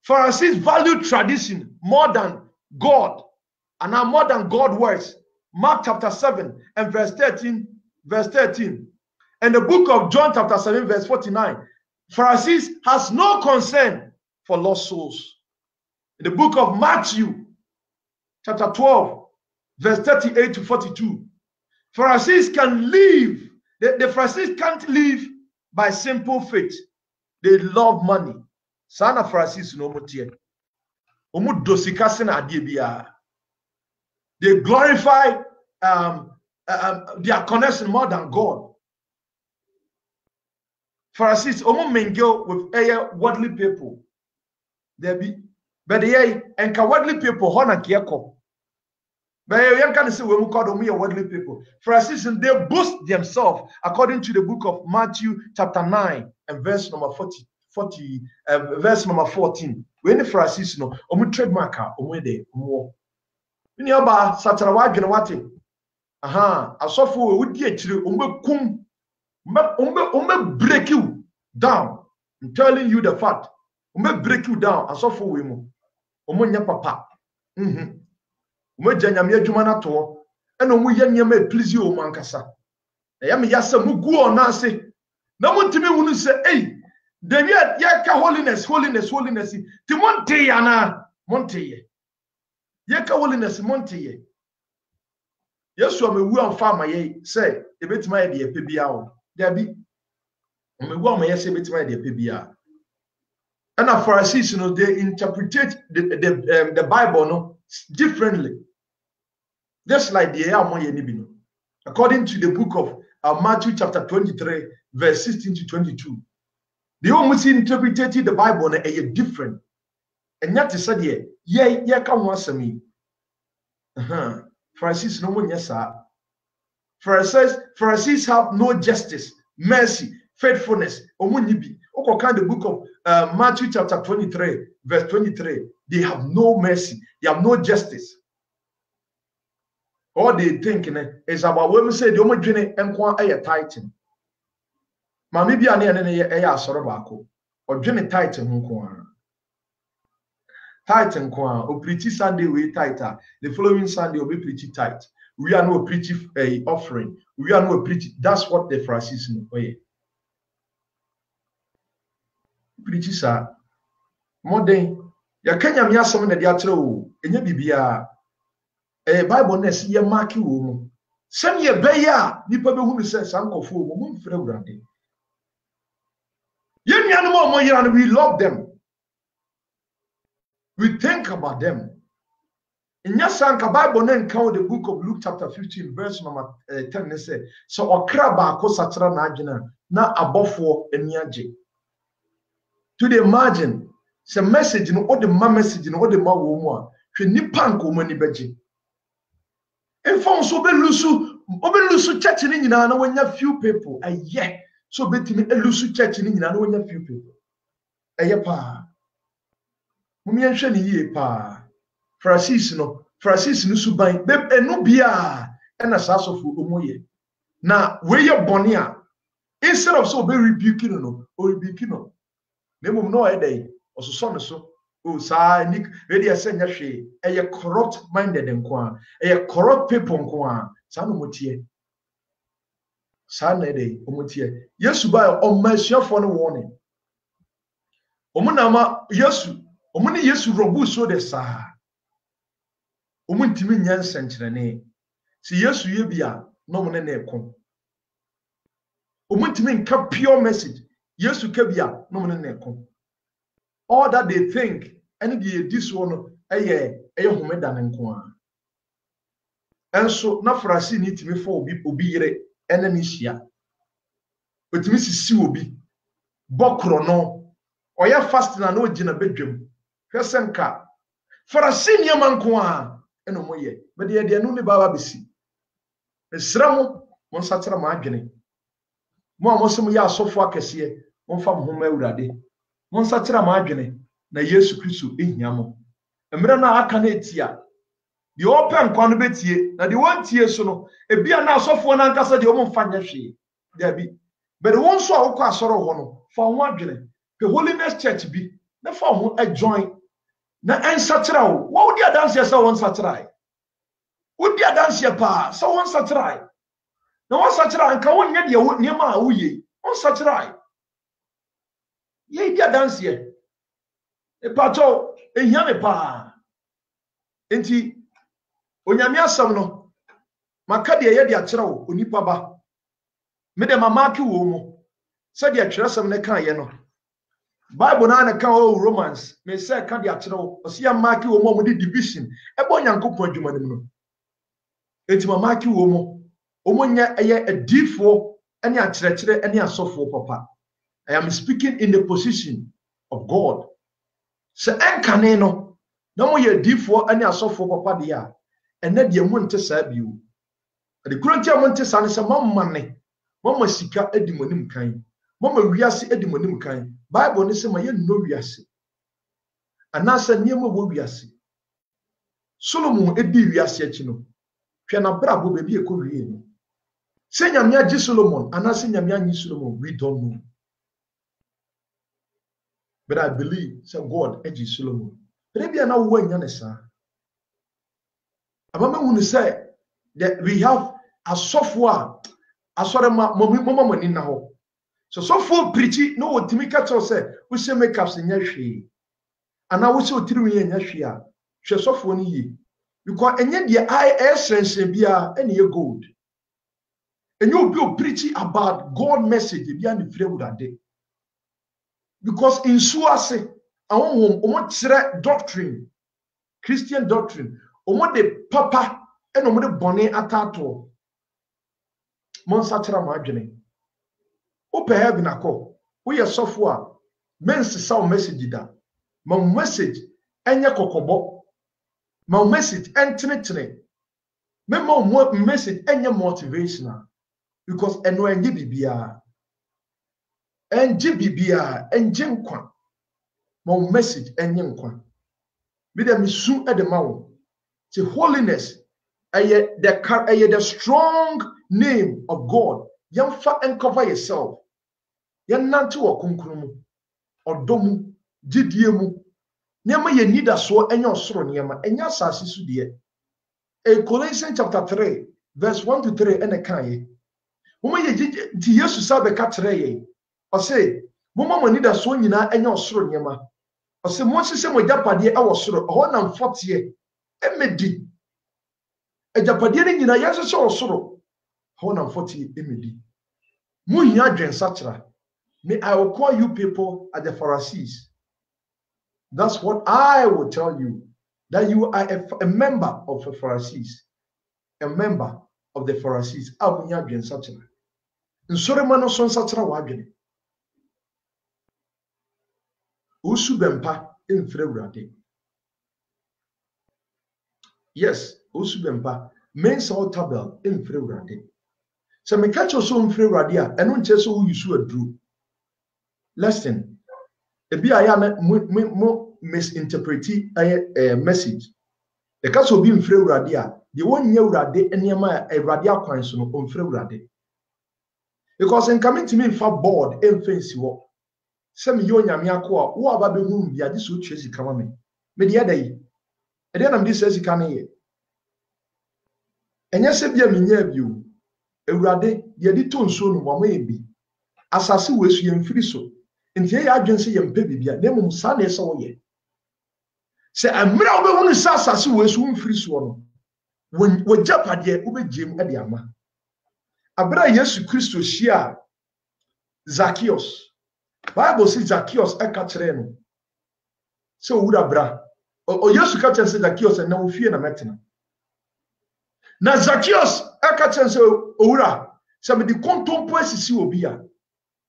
Pharisees value tradition more than God, and are more than God words. Mark chapter 7 and verse 13. Verse 13. And the book of John chapter 7 verse 49. Pharisees has no concern for lost souls. In the book of Matthew chapter 12 verse 38 to 42. Pharisees can live. The Pharisees can't live by simple faith. They love money. Sana Pharisees no motie. Omu dosika se na ade bia. They glorify their connection more than God. Pharisees omo mingle with worldly people. There be, but they and worldly people hona kieko. But you can say we call them worldly people. Pharisees they boast themselves according to the book of Matthew chapter 9 and verse number 14. When the Pharisees no omo trademark omo de omo. Ni aba satara wa adwene wate. Asofo we di akire ombekum ombe break you down. I'm telling you the fact. Ombe break you down asofo we mu. Omonya papa. Omoja nyame adwuma na to. Ena omo ye nyama please you omo ankasa. Na ya me yasa mugu ona ase. Na montimi hunu se David yaka holiness. Timonte yana monte. Yaka holiness monte. Yesu amewu amfa amaye say ebetima ye de epe bia o. Dabi. Amewu amaye say ebetima ye de epe bia. And the Pharisees, you know, they interpret the Bible no differently. Just like the Nibino. According to the book of Matthew chapter 23, verse 16 to 22. They almost interpreted the Bible a different. And yet they said, yeah, come once me. Pharisees no one, yes, sir. Pharisees have no justice, mercy, faithfulness. Oko kind the book of Matthew chapter 23, verse 23. They have no mercy, they have no justice. All they think is about when we say the only journey and quite a titan. Mammy be an enemy a sorrow or journey titan. Titan kwa or pretty Sunday way tighter. The following Sunday will be pretty tight. We are no pretty offering. We are no pretty. That's what the Pharisees know. Oh, yeah. Pretty sir. More than ya Kenya me asem na de atreo enye bibia Bible na se ye mark wo mu. Sem ye beya nipa be hu se sankofo wo mu mfra wurade. Ye nuanu mo yira no, we love them. We think about them. In Yasanka Bible then count the book of Luke chapter 15 verse number 10 they say so okra ba ko satra na agina na abofo eniaje. To the imagine some message no all the message no all the ma wo mu a hwe nipa nko mani beje. Enfon so be lusu church ni nyina na wanya few people aye so betimi elusu church ni nyina na wanya few people. Aye pa. Mumi enhwe ni yie pa. Pharisees no suban be enu bia na sasofo omoye na we ye bone a instead of so be rebuking no or rebuking no mum no e dey ososo ne so o sa ni we dey say nya hwe e corrupt minded nko a e corrupt people nko a sa no motie sa na dey omotie Yesu ba o masuafo no warning omunama Yesu omuni Yesu robu so de sa omuntimi nyansa nkyerene si Yesu ye bia no mo ne na ekon omuntimi nka pure message Yesu ka bia no mo ne na ekon all that they think and this one eye homeda ne nko a enso na Pharisee ni timi fo obi yire ene ni hia otimi sisi obi bokro no oya fast na no gina bedwam hwesenka Pharisee ni amanko a eno moye but de no ne baba besi esra mo nsatira ma adwene mo amosem ya asofo akese mo fa mo ma awurade mo nsatira ma adwene na Yesu Kristo ehia mo emre na aka na etia de open kwa no betie na de wontie so no ebia na asofo na nkasa de o mo mfanya hwe da bi but won so a wokọ asoro ho no fa ho adwene the Holiness Church bi na fa ho join na ensatira wo wo di adanse sa won satira wo di adanse pa sa won satira na won satira nka won nya de niema a wo ye won satira ye di adanse e pato ehia me pa enti onyame asam no maka de ye de akira wo onipa ba me de mamaki wo mo se de akira sam ne kan ye no Bible na kan o Romans me say ka de akire o se ya marki wo mo di division e bo Nyankopon adwuma nim no enti ma marki wo mo nya eye adifo ene akire ene asofo papa. I am speaking in the position of God. Se enkane no na mo ye adifo ene asofo papa de ya ene de mu nte sa biu de kurontia mo nte sa ne se mamane mo sika edi monim kan mama wiase edi monim kan Bible ne se ma ye no wiase anasa niemo wo wiase Solomon edi wiase achi no hwe na brabo be bi ekowie no se nyame agi Solomon anasa nyame anyi Solomon we don't know, but I believe say God agi Solomon but bia na wo anya ne sa abama hu ne say that we have a software asore mama mani na ho. So for preachy no timika to say we say makeups in yahwe and now we say otiri yen yahwe a hwe sofo ni yi because enye de essence bia ene ye gold enye obi o preachy about God message bia ni free wurade because in suase awon omo kyerɛ doctrine, Christian doctrine, omo de papa and omo de bone atato. Monsa kyerɛ mo adwene. Ope heaven akɔ. Wo yɛ sɔfo a mense sa message da. Ma message enye kokobo. Ma message entene. Me ma message enye motivational because eno enye bibia. Enje bibia, enje nkwa. Ma message enye nkwa. Me dem su e de ma wo. See, holiness the strong name of God. Yamfa and cover yourself. Yan nanti wa kunkrumu. Odomu. Jidiemu. Nyama ye nida so enyo soro nyama. Enya sasi su die. Colossians chapter 3, verse 1 to 3 ene kanye. Mama ye ti Yesu sabe katre ye. O say, mama mo nida so nyina enyo soro nyama. O say mo sise mo japade e wo soro. Ho na mfote emedi. Ejapade ni nyina yeso se osoro. Ho na mfote emedi. Mu hia adwen sachra. May I will call you people at the Pharisees. That's what I will tell you. That you are a member of the Pharisees. A member of the Pharisees. Amunya adwen sachra. Nsore mano son sachra wa adwen. Usu bempa emfre wurade. Yes, usu bempa mensa otabel emfre wurade. Se me catch so emfre wurade a eno nche so usu adru. Listen. Ebi aya mo misinterpreti a message. The case will be in free radia. The one year rade and yama a radia coins on free rade. Because in coming to me for board and fancy walk. Some yonya miako, who are baby whom be a this which is coming. Media day. And then I'm this says he can hear. And yes, if you mean you, a rade, the editor soon one may be. Assassin was you free so. Nti ya adwense ye mpa bibia na mum sa na ese wo ye se amra obehunu sa asase wo esu mfiri so no wo japade obegiem ade ama abra Yesu Kristo hia Zacchaeus Bible says Zacchaeus eka kire no se owura bra o Yesu ka kire se Zacchaeus na wo fie na metena na Zacchaeus eka kire se owura se me di kontompo asisi obi a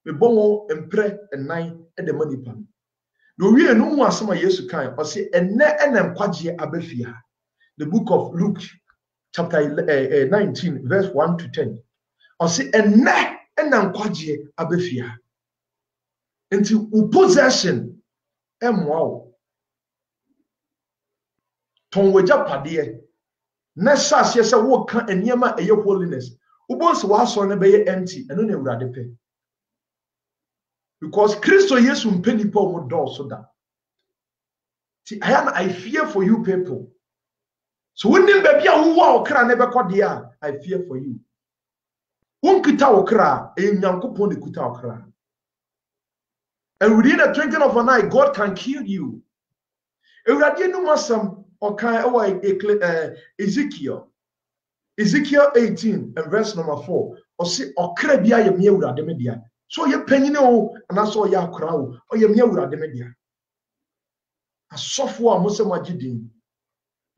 me bonwo empre enan e de manipa no wie no hu asema Yesu kan o se enne enem kwagye abafia. The book of Luke chapter 19 verse 1 to 10 o se enne enem kwagye abafia enti u possession emwa ton wagya pade na sase se wo ka eniema eye holiness ubonse wa so na be empty eno na Ewurade pe. Because Christo Yesu mpeni po mo do so da. See, I fear for you people. So when them baby a wo okra na be kode a, I fear for you. Won kita okra, e nyankopon de kuta okra. And within the twinkling of an eye, God can kill you. Ewurade no masam okan Ezekiel 18 and verse number 4. O say okra bia ye me Ewurade me dia. So ye penyine o na so ye akra o ye me Ewurade me dia. Asofo a mo se magidin.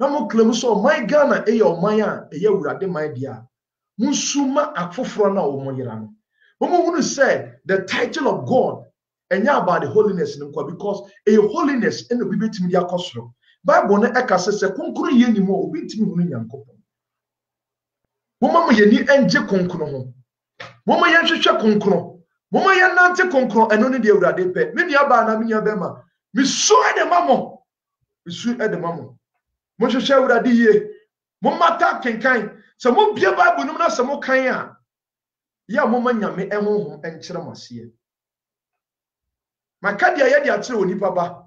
Na mo claim so my Ghana e ye oman a ye Ewurade man dia. Munsuma afoforo na o mo yira no. Mo who said the title of God enya about the holiness because a holiness in the Bible betimi dia kosoro. Bible na eka se konkuru ye ni mo obi ntimi hunu Nyankopon. Mo ma ye ni enje konkuru ho. Mo ma ye hwehwe konkuru. Mama ya nante konkron eno ne de Ewurade pe me nua ba na me nua bema me so ede mamo me so ede mamo mo hwehwe Ewurade ye mo mata kenkan se mo bia Bible num na se mo kan a ya mo ma nyame ehonhom enkyere mase maka dia ye dia kire onipa ba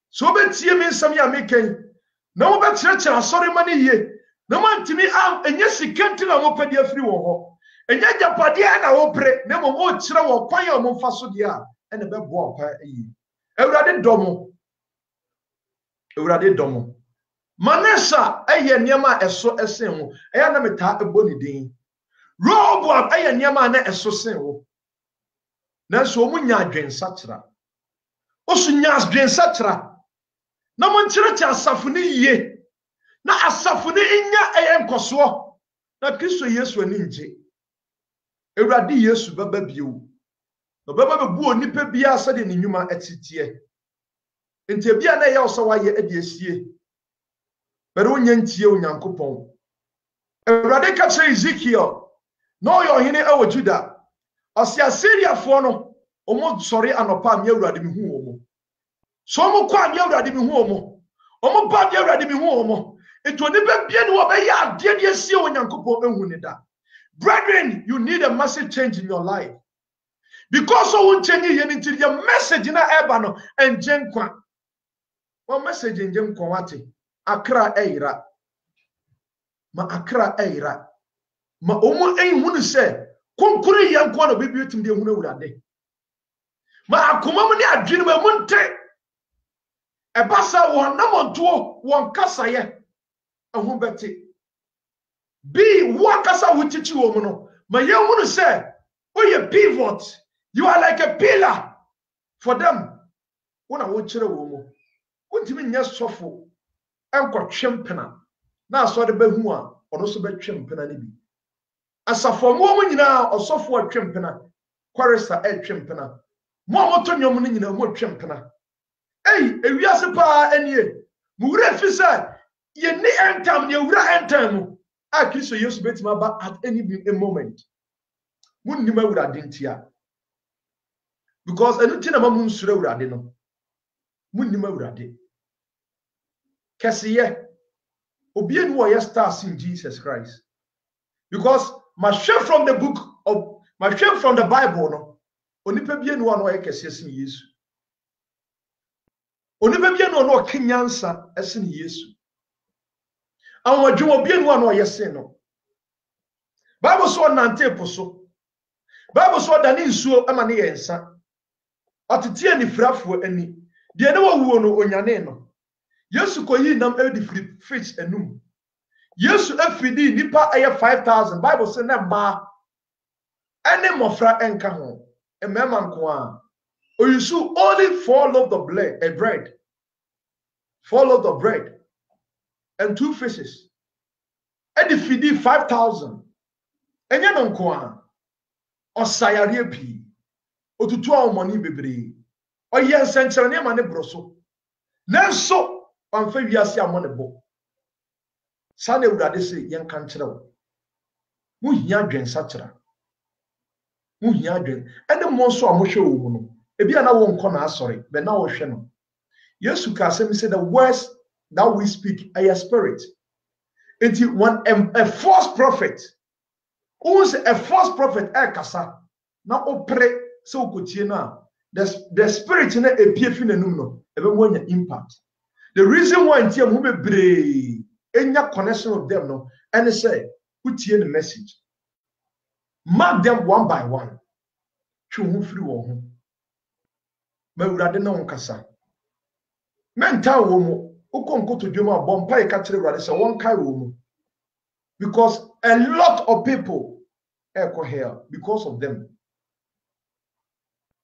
so obetie me nsam ya me kan na mo be kire asore ma ne ye na mo ntimi a enye sikanti na mo pedi afiri wo ho enye japade na wo pre na mo kire wo kwan ya mo mfa so dia ene be bo apa yi Ewurade domo Manesa eye niema eso esen ho eya na meta ebo ni din Roboam eye niema na eso sen ho na so mu nya adwen sakira osunyas dwen satra na monkyerete asafo ne yie na asafo ne nya enkoso na Kristo Yesu ani nje Ewurade Yesu baba bio no baba bebu onipa bia asade ne nnwuma atitie enti bia na ye oso waye ade asie bere onya ntie onyankopɔn Ewurade ka kyerɛ Ezekiel no yo hene ewo Juda ɔse Asiria fo no omo sɔre anopa me Ewurade me hu omo so omo kwa me Ewurade me hu omo ba me Ewurade me hu omo enti onipa bia ne wo be ya ade ade asie onyankopɔn ehu ne da. Brethren, you need a massive change in your life. Because of one change until your message na eba no enjenkwa. One message enjenkwa wate. Akra eira. Ma akra eira. Ma omo ehunu se konkure yankwa no bibi otim de ehunu Ewurade. Ma akoma mu ne adwene ma mu nte. Eba sa won namonto won kasaye. Ehun beti. Be wakasa wutichi womuno. Ma ye wunu say, oh ye pivot. You are like a pillar for them. Una wochire womu. Untimi nya sofo. Enko twempena. Na so de behu a, ono so be twempena ni bi. Asafo mo mu nyina osofo atwempena. Kwaresa twempena. Mo moto nwom ni nyina mo twempena. Ewiase pa anie. Mu wura fi say, ye ni entam, ye wura entam. Kristo Yesu betima ba at any moment. Munnima Ewurade ntia. Because anything na mamun sure Ewurade no. Munnima Ewurade. Kesiye. Obi enu wo stars in Jesus Christ. Because my share from the book of my share from the Bible no. Onipa bi enu no ye kesiye sin Yesu. Onipa bi enu no kenyansa esin Yesu. Awon adwuma bi enu no yesen no. Bible so nante poso. Bible so dani nsuo ama ne yensa. Otetie ni frafo ani. De ne wawuo no onyane no. Yesu koyi nam edi fish enum. Yesu afidi nipa eye 5,000. Bible say na ma ene mofra enka ho. Emema nko a. Oyisu only 4 loaves of bread. 4 loaves of bread. And 2 fishes. Edi fidi 5,000. Enye no nko a. Osayare pi. Otutu a omoni bebre. Oye nsenkyere ne ma ne broso. Nanso amfa wiase amone bo. Sa na Ewurade se yen kan kyere wo. Mu hia adwen sakyera. Mu hia adwen. Ene mo so amohwe wo mu no. Ebi ana wo nko na asore, be na wo hwe no. Yesu ka say the words that we speak are spirit. It's one a false prophet. Who's a false prophet kasa. Na opre so kotie na the spirit na epie fi nanum no ebe mo nya impact. The reason why ntia mo bebre enya connection with them no and say utie the message. Mark them one by one. Twu hu firi wo ho. Ma Ewurade na won kasa. Mental wo mo ukonko to dwuma bompa e ka kire Ewurade say won kai wo mo. Because a lot of people echo here because of them.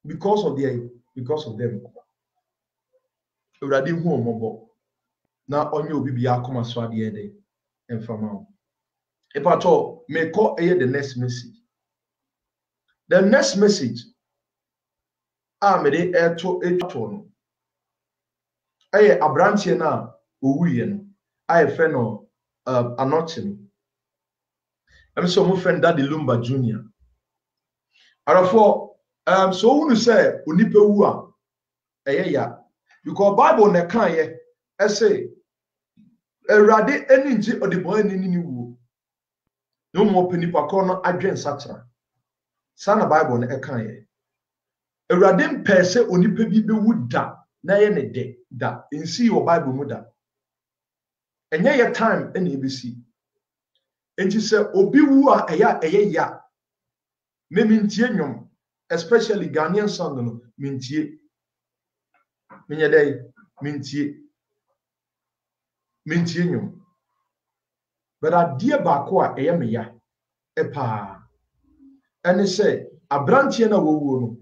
Because of them. Ewurade hu omobo na onye obi bia akoma so ade ede enfama. Epato me call the next message. The next message amede eto no. Aye abrantie na owuye no. Aye fe no anoche. I'm so my friend Daddy Lumba Jr. Arafo so who say onipa wu a ya because Bible na kan ye say Ewurade ani nji odebo ani ni wu no mo penipa ko no adwen satra sana Bible na kan ye Ewurade mpe se onipa bi be wu da na ye ne de da nsi wo Bible mu da enye ye time eni ebisi enti se obi wu a eye ya me mintie nwom especially Ghanaian song no mintie menye dai mintie nwom but adie ba ko a eye me ya epa ene se abrantie na wowo no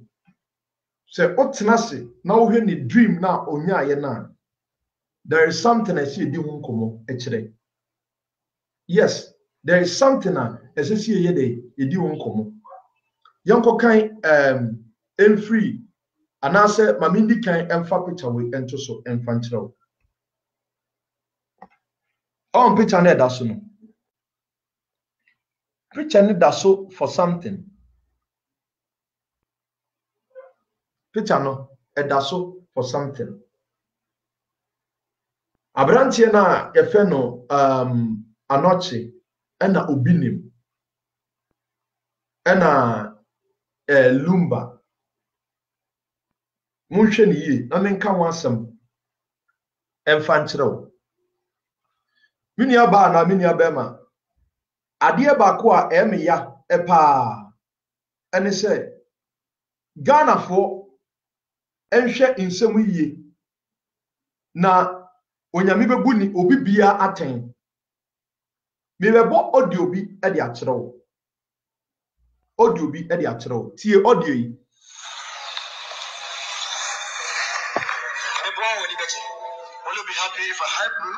Say otenase na wo hwe ni dream na onya ye na. There is something I see di ho nkomo e kire. Yes, there is something as I see ye dey e di ho nkomo. Yanko kan free anase mamindi kan emfa picture we ento so emfa nkyerɛw. On picture na da so no. Picture na da so for something. Picture no da so for something. Abrantie na yefe no anoche ena obinim ena lumba munhwe ne yi na menka wansam emfa nkyerɛw. Minia ba na minia bema ade ba ko a ya epa ene se Ghana fo enhwe nsɛm yie na onyame bebu ni obi bia aten me bebo audio bi e de akyerɛw audio bi e de akyerɛw tie audio yi will you be happy if I help you?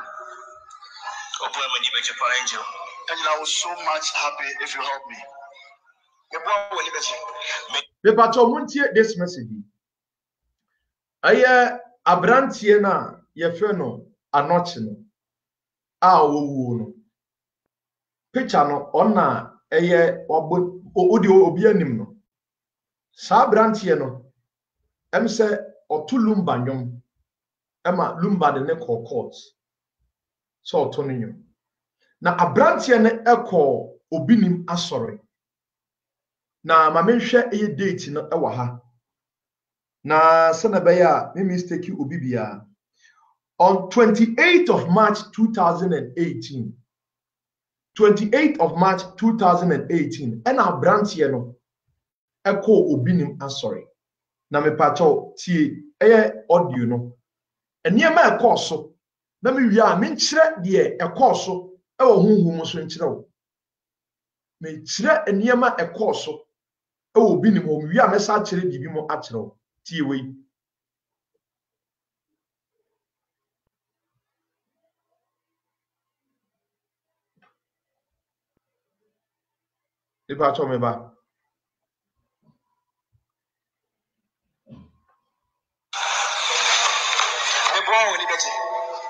Oh boy, my neighbor, angel. And I was so much happy if you help me. Me pato muntie this message. Aye abrantie na ye fe no anoche no a owu no picture no ona eye odi obi anim no sa abrantie no em se otulumba nyom ema lumba de ne court so oto no nyom na abrantie ne ekọ obinim asore na mamenhwe eye date no ewa ha na sana beya me mistake obi bia on 28th of March 2018 28th of March 2018 and our branch here no ekọ obinim asore na me pacho tie audio no eniema ekọ so na me wi a me nkyere de ekọ so ewo honhom so nkyere wo me kyere eniema ekọ so ewo obinim wo wi a me sa kyere bibi mo akyere wo tie we pacho me ba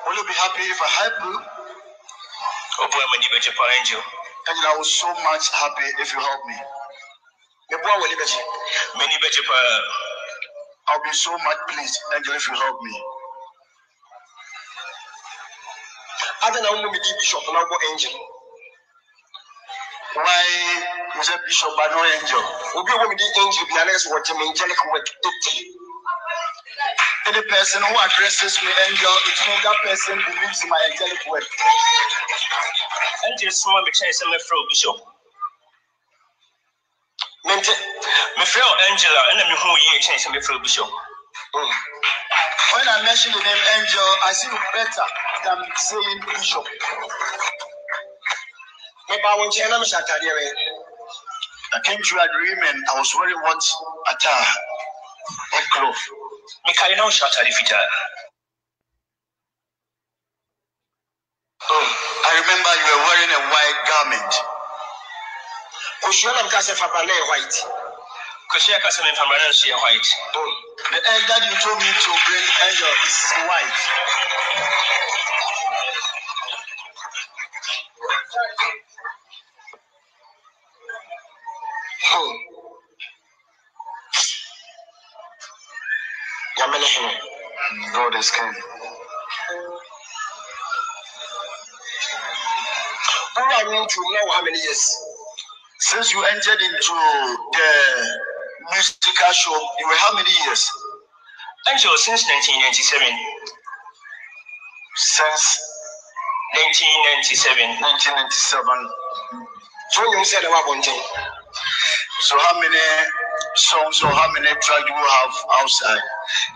will you be happy if I help you? Oh boy, my neighbor, angel. And I was so much happy if you help me. I'll be so much pleased, Angel, if you help me. I don't know me Bishop and I'll go Angel. Why was a Bishop but no angel? We'll be with the angel be honest what an angelic work. Any person who addresses me angel, it means that person believes in my angelic work. Angel small me chance me throw Bishop. Me feel Angela and me who ye chance me throw Bishop. When I mention the name Angel, I see you better than saying Bishop. I came to agreement. I was wearing what attire, what cloth. I remember you were wearing a white garment. White. The egg that you told me to bring Angel is white. God is kind. I want to know how many years since you entered into the musical show. You were how many years? Angel, since 1997. Since 1997. 1997. So you said about one thing. So how many songs or how many tracks do you have outside?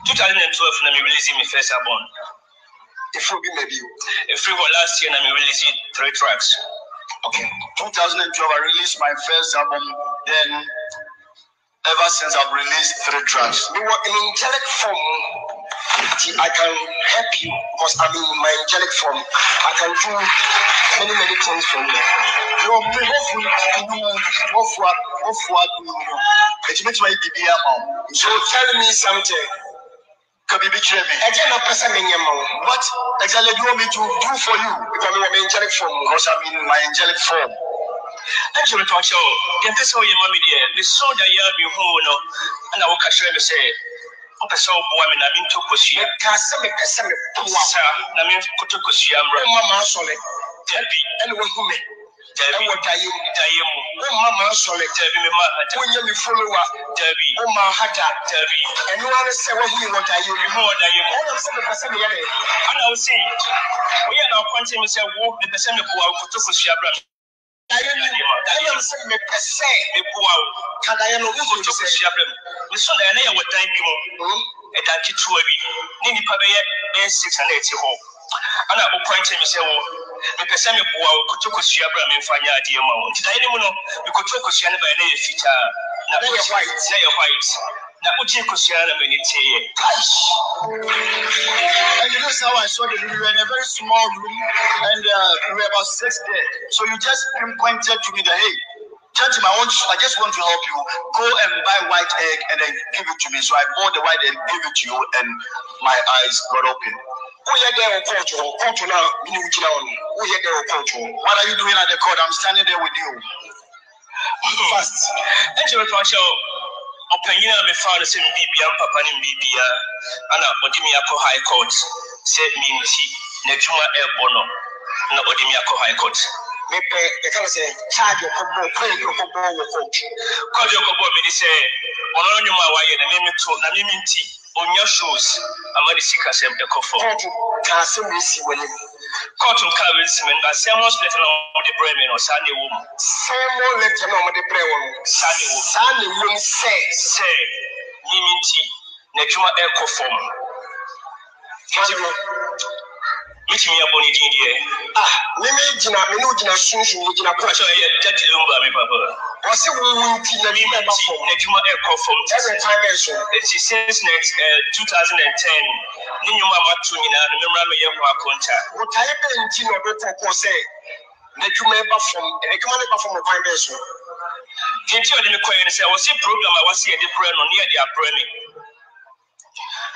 2012 when I released my first album. If you be maybe if you were last year I released 3 tracks. Okay. 2012 I released my first album. Then ever since I've released 3 tracks. You are in angelic form. I can help you because I'm in my angelic form. I can do many things for you. So tell me something. What exactly do you want me to do for you if I'm in my angelic form? Because I'm in my angelic form. And you talk show. The person you mommy there, the soul that you have who no, and I will catch you say, "Oh, person woman, I mean to kushi." Person, sir, I mean to kushi. I'm right. Mama solid. Debbie, and who me? Debbie, what are you? Oh, Mama solid. Debbie, me mama. When you follow up, Debbie. Oh, my hata, Debbie. And you understand what you want? Are you? What are you? Oh, I'm saying person the other. And I will say, we are now pointing to say, "Walk the person who are to kushi." I am saying, me per se, me boa. Can I know who to say? We saw the name of time you. A dachi to a Nini Pabaya, 680 home. And I will point to me say, me per se, me boa, Kotoko Shiabram and Fanya Diamond. Did I know you could talk to Shiana by a feature? Now, white. Now, Uji Kosiana Benite. And you know how I saw that we were in a very small room and we were about 6 there. So you just pinpointed to me that, hey, gentlemen, I just want to help you. Go and buy white egg and then give it to me. So I bought the white egg, gave it to you, and my eyes got open. What are you doing at the court? I'm standing there with you. Fast. Opinion me found the same BBM Papa in BBA and Odimiako High Court said me Nejuma Air Bono, no Odimiako High Court. Maybe I can say, charge your football, play your football coach. Call your football, me say, on your way and name it to Namimiti on your shoes. I'm ready to see us the coffee. Castle Missy when you cotton carvings, but someone's letting on the Bremen or Sunday woman. Someone letting on the Bremen, Sunday woman say, Nimiti, Nejuma Echo form. Meet me up on it, Mimijina, Minujina, Susan, Mujina, Pasha, Daddy Lumba, my papa. Was it Nejuma Echo form? It is since next 2010. Ninuma Matunina, remember me, Conta. What I have been Tino Boko say, Nejuma from a fine vessel. Didn't you say, I was a program, I was here the brain or near the Bremy.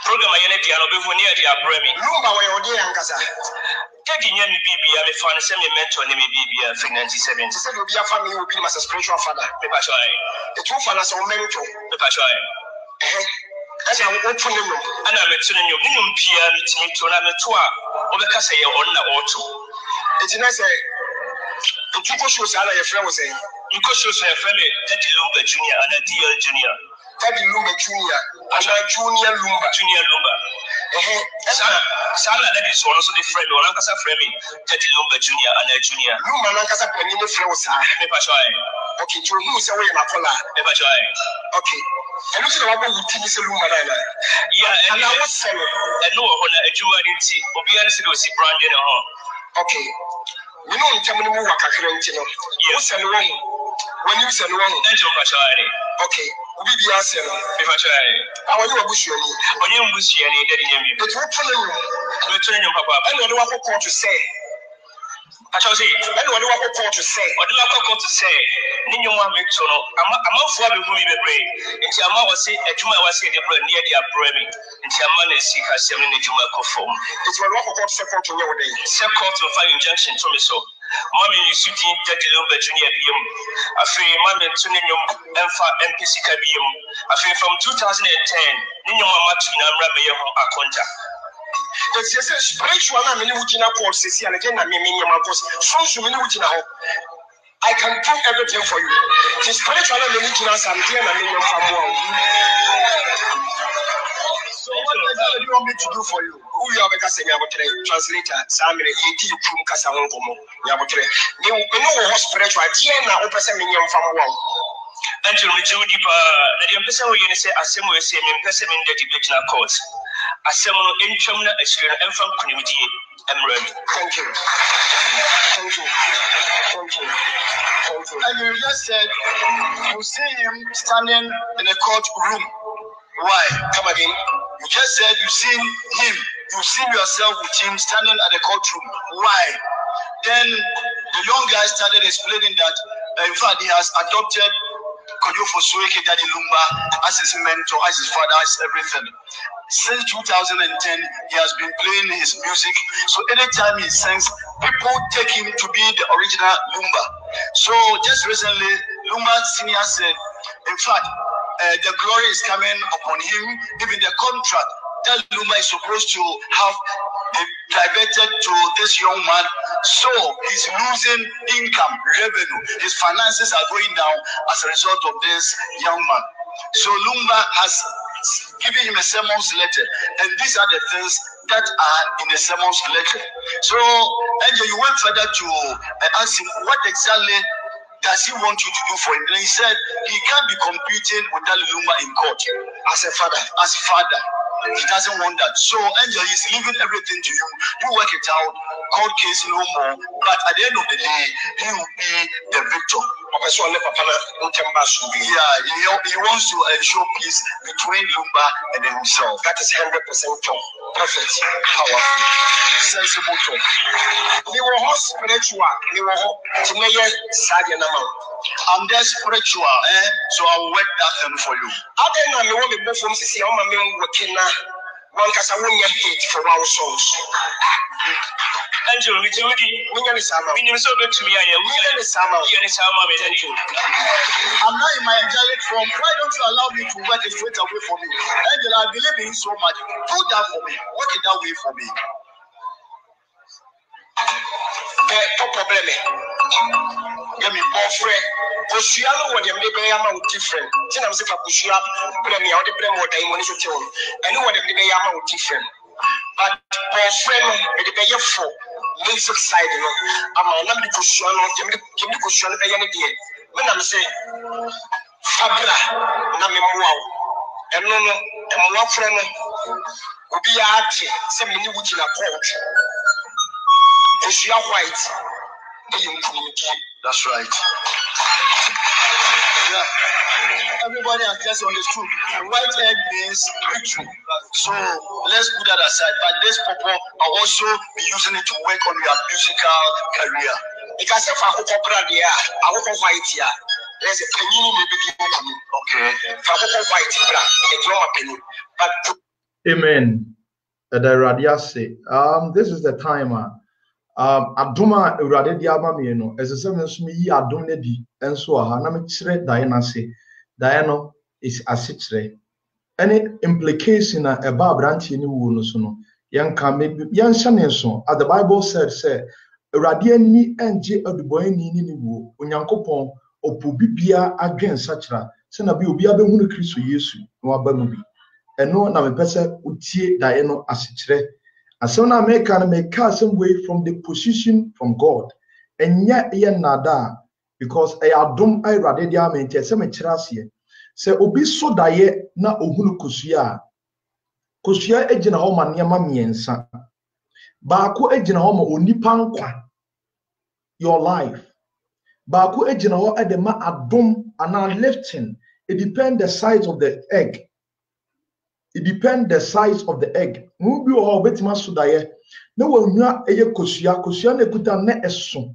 Program I ended near the Bremy. Lumba, where you're dear Ankasa. Taking your BB, I'm a fan, semi mentor, name BB, 97. She said, you'll be a family, will be my spiritual father. The two fathers are mentor. The Pashoy. And I'm opening you. And I'm telling you, Minum Pia, meeting to an amateur, or the Casa on the auto. It's nice. The two shows are your friend was saying. You could show your family, Daddy Lumba Junior and a dear Junior. Daddy Lumba Junior and a Junior Lumba. Sana that is also the friend or Ankasa Fremi, Daddy Lumba Junior and a Junior. Lumba Ankasa Penny Flows are Nepashoy. Okay, to who's away in Apola, Nepashoy. Okay. And look at what we teach Lumba. Yeah, and I was saying, and no one a Juanity, or be honest, it was Brandon. Okay. You know, tell me what I can tell you. Yes, and wrong. When you said wrong, Angel Pachari. Okay, we'll be the answer. If I try, how are you a bush? When you bush any, but what for you? I'm telling you, Papa. I know what I want to say. I shall say, I know what I want to say. What do I want to say? Nino make so. I'm not for the movie the brain. It's a man was say, a Juma was say the brain near the Bremy. It's a man is sick as 7 in the Juma conform. It's what I want second to know day. Second to fire injunction to me so. Mommy, you shooting Daddy Lumba Junior BM. I feel Mammy Tuninium MPC KBM. I feel from 2010, Nino Mamatuna Ramay Akonta. It's a spiritual Minujina Port, and again, I mean, I can do everything for you. The spiritual Minujina Santiana Minium from one. So, what do you want me to do for you? Who you have a translator, Samuel, you come Casamomo, Yabotre. You know what spiritual Diana Opesa Minium from one. And you will do deeper. The Empress will say, Assembly, say, Impressive in the debate courts. Assembly in China, experience and from community. Thank you. Thank you. Thank you. Thank you. And you just said you see him standing in a courtroom. Why? Come again. You just said you seen him. You see yourself with him standing at the courtroom. Why? Then the young guy started explaining that, in fact, he has adopted Kwadwo Fosueke Daddy Lumba as his mentor, as his father, as everything. Since 2010, he has been playing his music. So anytime he sings, people take him to be the original Lumba. So just recently, Lumba Senior said, in fact, the glory is coming upon him. Even the contract that Lumba is supposed to have diverted to this young man, so he's losing income, revenue. His finances are going down as a result of this young man. So Lumba has given him a sermon's letter, and these are the things that are in the sermon's letter. So, Angel, you went further to ask him what exactly does he want you to do for him. And he said he can't be competing with that Lumba in court as a father. As father, he doesn't want that. So, Angel, he's leaving everything to you. You work it out, court case no more. But at the end of the day, he will be the victor. Yeah, he wants to ensure peace between Lumba and himself. That is 100% true. Perfect. Powerful. Sensible talk. They were all spiritual. They were all I'm there spiritual, so I'll work that thing for you. I don't know what the from see on my main working now. One because I won't get paid for our songs. Angel, we do it. We need so good to me. I'm not in my angelic form. Why don't you allow me to work it straight away for me? Angel, I believe in you so much. Do that for me. Work it that way for me. Get me boyfriend. Kushiyalo what them dey yama different. Tin am say for kushiya blame me, how dey blame what I money to tell. I know what them dey yama different. But boyfriend dey be for music side no. Am na me kushiyalo, give me kushiyalo be yana dey. When I'm say fabra na me muawo. Eno no, emo friend no. Obi ya ati say me ni wuchi na court. Kushia white. That's right. Yeah. Everybody has just understood. White egg means victory. So let's put that aside. But this people are also be using it to work on your musical career. Because if I go corporate there, I go white here. There's a penny maybe coming. Okay. If I go white here, it's not a penny. But amen. This is the time. Aduma urade di ama me no esese me so me yi adum na di enso aha na me kire dae na se dae no is asechire any implication na eba abrantie ni wu no so no yanka me yanhya ne so as the Bible said say urade ani enje aduboy ni ni wu onyankopon opu bibia adwen sachira se na bi obi abehunu Kristo Yesu no aba mu bi eno na me pese utie dae no asechire. And so now make some way from the position from God. And yet nada because I adum I radia mente se me chirasie. Se obi so daye na ohunu kusua. Kusua ejina ho ma niam miensa. Baako ejina ho ma onipa nkwa. Your life. Baako ejina ho e de ma adum and lifting. It depends the size of the egg. It depends the size of the egg. Mubi o betima sudaye. No wonua eye kosua na kuta na eso.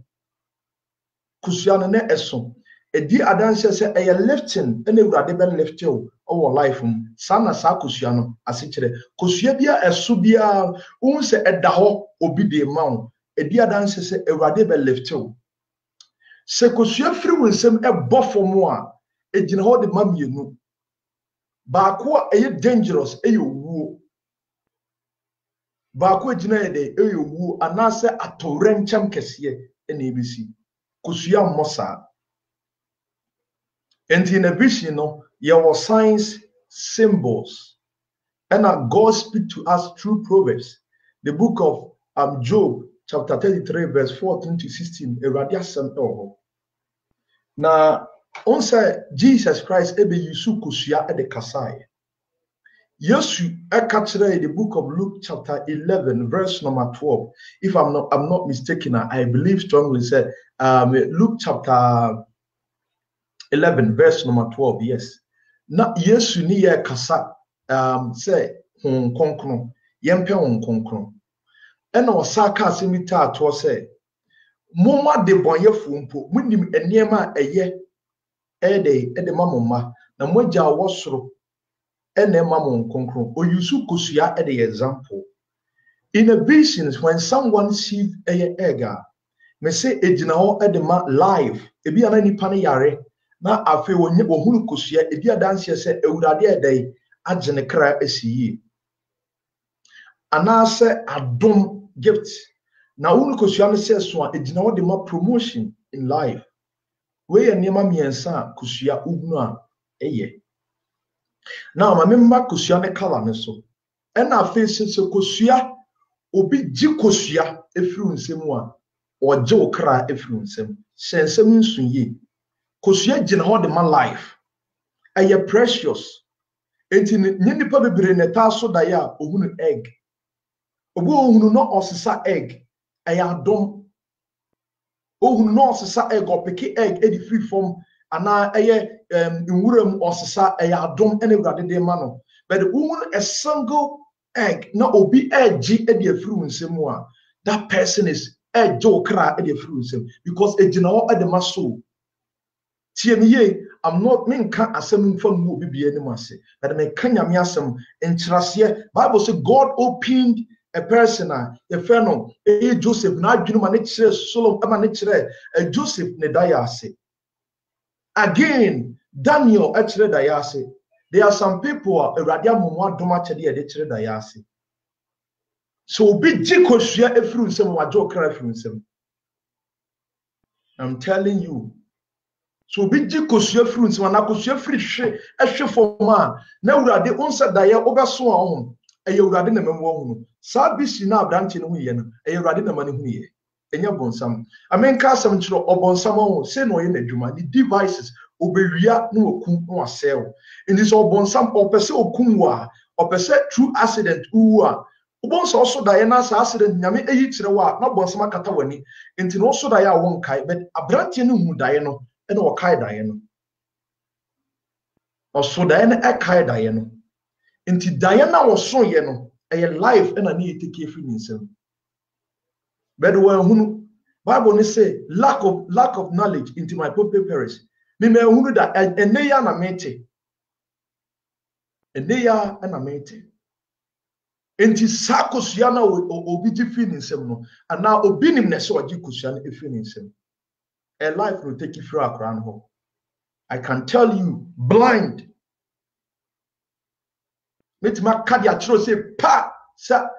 Kosua na eso. Edi adanse se eye lifting ene urade ben lift you our life sana sa kosua no asechire. Kosua bia eso bia un se eda ho obi de ma edi adanse se urade ben lift you. Se kosua firi wonsem e bofo a ejina ho de mamienu. Baako eye dangerous eye owu. Baako ejina ede eye owu anase atorencham kese ene ebisi. Kosua mosa. And in a vision, there were signs, symbols, and God speak to us through Proverbs. The book of Job, chapter 33, verse 14 to 16. Now, on say Jesus Christ ebe yusu kosua ede kasai. Yesu ekatre the book of Luke chapter 11 verse number 12. If I'm not mistaken, I believe strongly said Luke chapter 11 verse number 12. Yes. Na Yesu ni ye kasa say hon konkron yempe hon konkron. Ena osaka asemita ato say momma de bonyefo mpo munim eniema eye ede mamoma na moja wosoro ene mamon konkron oyusu kosua ede example. In a business, when someone sees a egga, me say ejina ho edema live ebi ana nipa ne yare na afi wohunu kosia ebi adanse se ewurade edai agene kra asiyi ana se adom gift na wohunu kosia ne se so a ejina ho de ma promotion in life we enema miensa kosia uhunu a eye na ma memma kosia ne kala ne so ena afi se kosia obi jikosia efiri nsemu a oje okra efiri nsem sensem nsunye kosia gina ho de ma life aye precious enti nipa bebere ne taso da ya ohunu egg obo ohunu no osisa egg aye adom ohunu no osisa egg opeke egg edi free form ana aye nwuram osisa aye adom ene wurade de ma no but ohunu a single egg na obi egg edi efiri nsem a that person is ejo kra edi efiri nsem because ejina ho ede ma so tiemiye I'm not minka asem from mu bibie ni mase but me kanya me asem entrase Bible say God opened a person a feno Joseph na adwunu ma ne kire Solomon ma ne kire Joseph ne dayase again Daniel a kire dayase. There are some people awurade amomo adoma chede e de kire dayase so obi jikosua efiri nsem wajo kra efiri nsem. I'm telling you. So be jikosua fruits wana kosua free hwe forma na urade onsa daye obeso ahom eye urade na memwo hunu sa bisi na abranche no huye no eye urade na mane huye enya bonsam amenka asam kiro obonsam ho se no ye na dwuma ni devices obewia na okum no asel in this obonsam opese okum wa opese true accident uwa ubonso also daye na sa accident nyame eyi kire wa na bonsam akata wani enti no so daye a won kai but abranche no hu daye no ene wakai daye no oso daye na ekai daye no enti daye na woso ye no eye life ena na yeteke efi ninsem but when hunu Bible ni say lack of knowledge into my people perish me hunu da eneya na mete eneya na mete enti sakosua na obi ji fi ninsem no ana obi nim na se oji kosua na efi ninsem a life will take you through a crown hole. I can tell you, blind. Meet my cardiac say, pa, sir.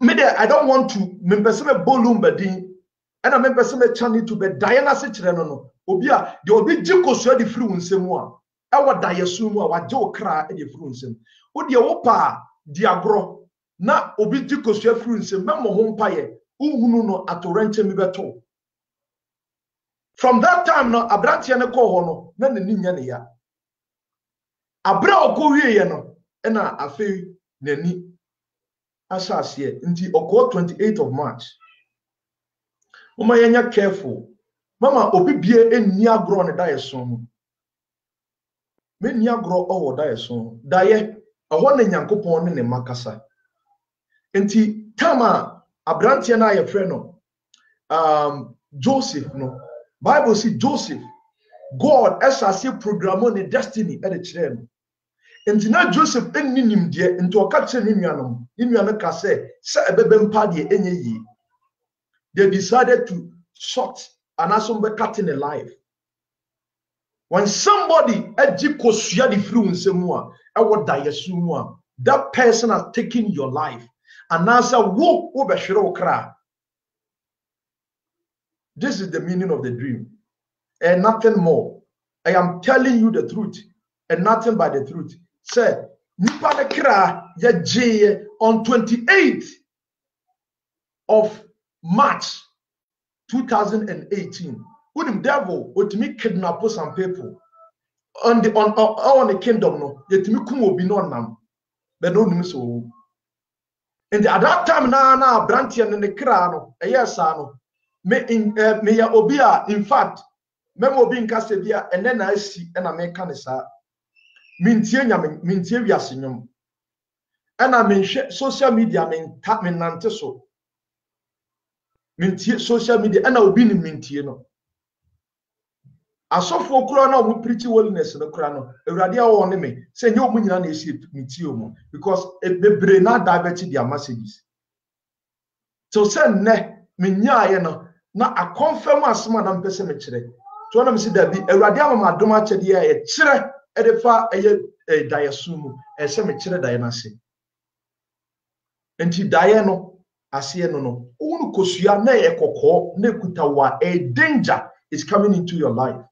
I don't want to. Member some bolum bedin, and I member some channel to be Diana Sitreno. Obia, the obi jiko so the fluence moi. Our diasumo, our joe cry at the fluence. Would your opa, diagro, na obi jiko so fluence, memo home paye, no at rent me beto. From that time no abrantia ne ko ho no na nani nya ne ya abra okowie ye no na afi nani asase nti oko 28 of March mama yenya careful mama obibie enni agro ne dae so no me ni agro owo dae so dae eho na nyankopon ne makasa nti tama abrantia na ye frɛ no Joseph no Bible says Joseph, God as I say program the destiny at the children. And now Joseph and nim dear into a capture Nimianum can say a party any ye. They decided to short and assume cutting a life. When somebody at Jikosia the fluence more, I would die soon. That person has taken your life. And answer whoop over Shirokra. This is the meaning of the dream and nothing more. I am telling you the truth and nothing but the truth. Say, nipa de kra ye on 28th of March 2018. When the devil would me kidnap some people on the kingdom no yet me kum obi no nam but no nim so. And at that time na brantian in the kra no yes no me ya obia in fact memo bi nkase bia ene na asi na me ka ne sa mintie nyame mintie wiase nyom ena menhwe social media nante so mintie social media ena obi ni mintie no asofo kura na omu preach holiness no kura no awurade awo ne me se nye omu nyina na esi mintie omu because bebre na divert their messages so say ne menyaye no na a confirm asema na mpese me kire to na me si da bi awurade amama adom akyede ye kire edefa eye dayesumu se me kire daye na se enti daye no ase no unu kosua na ye kokko na ekutawa a danger is coming into your life.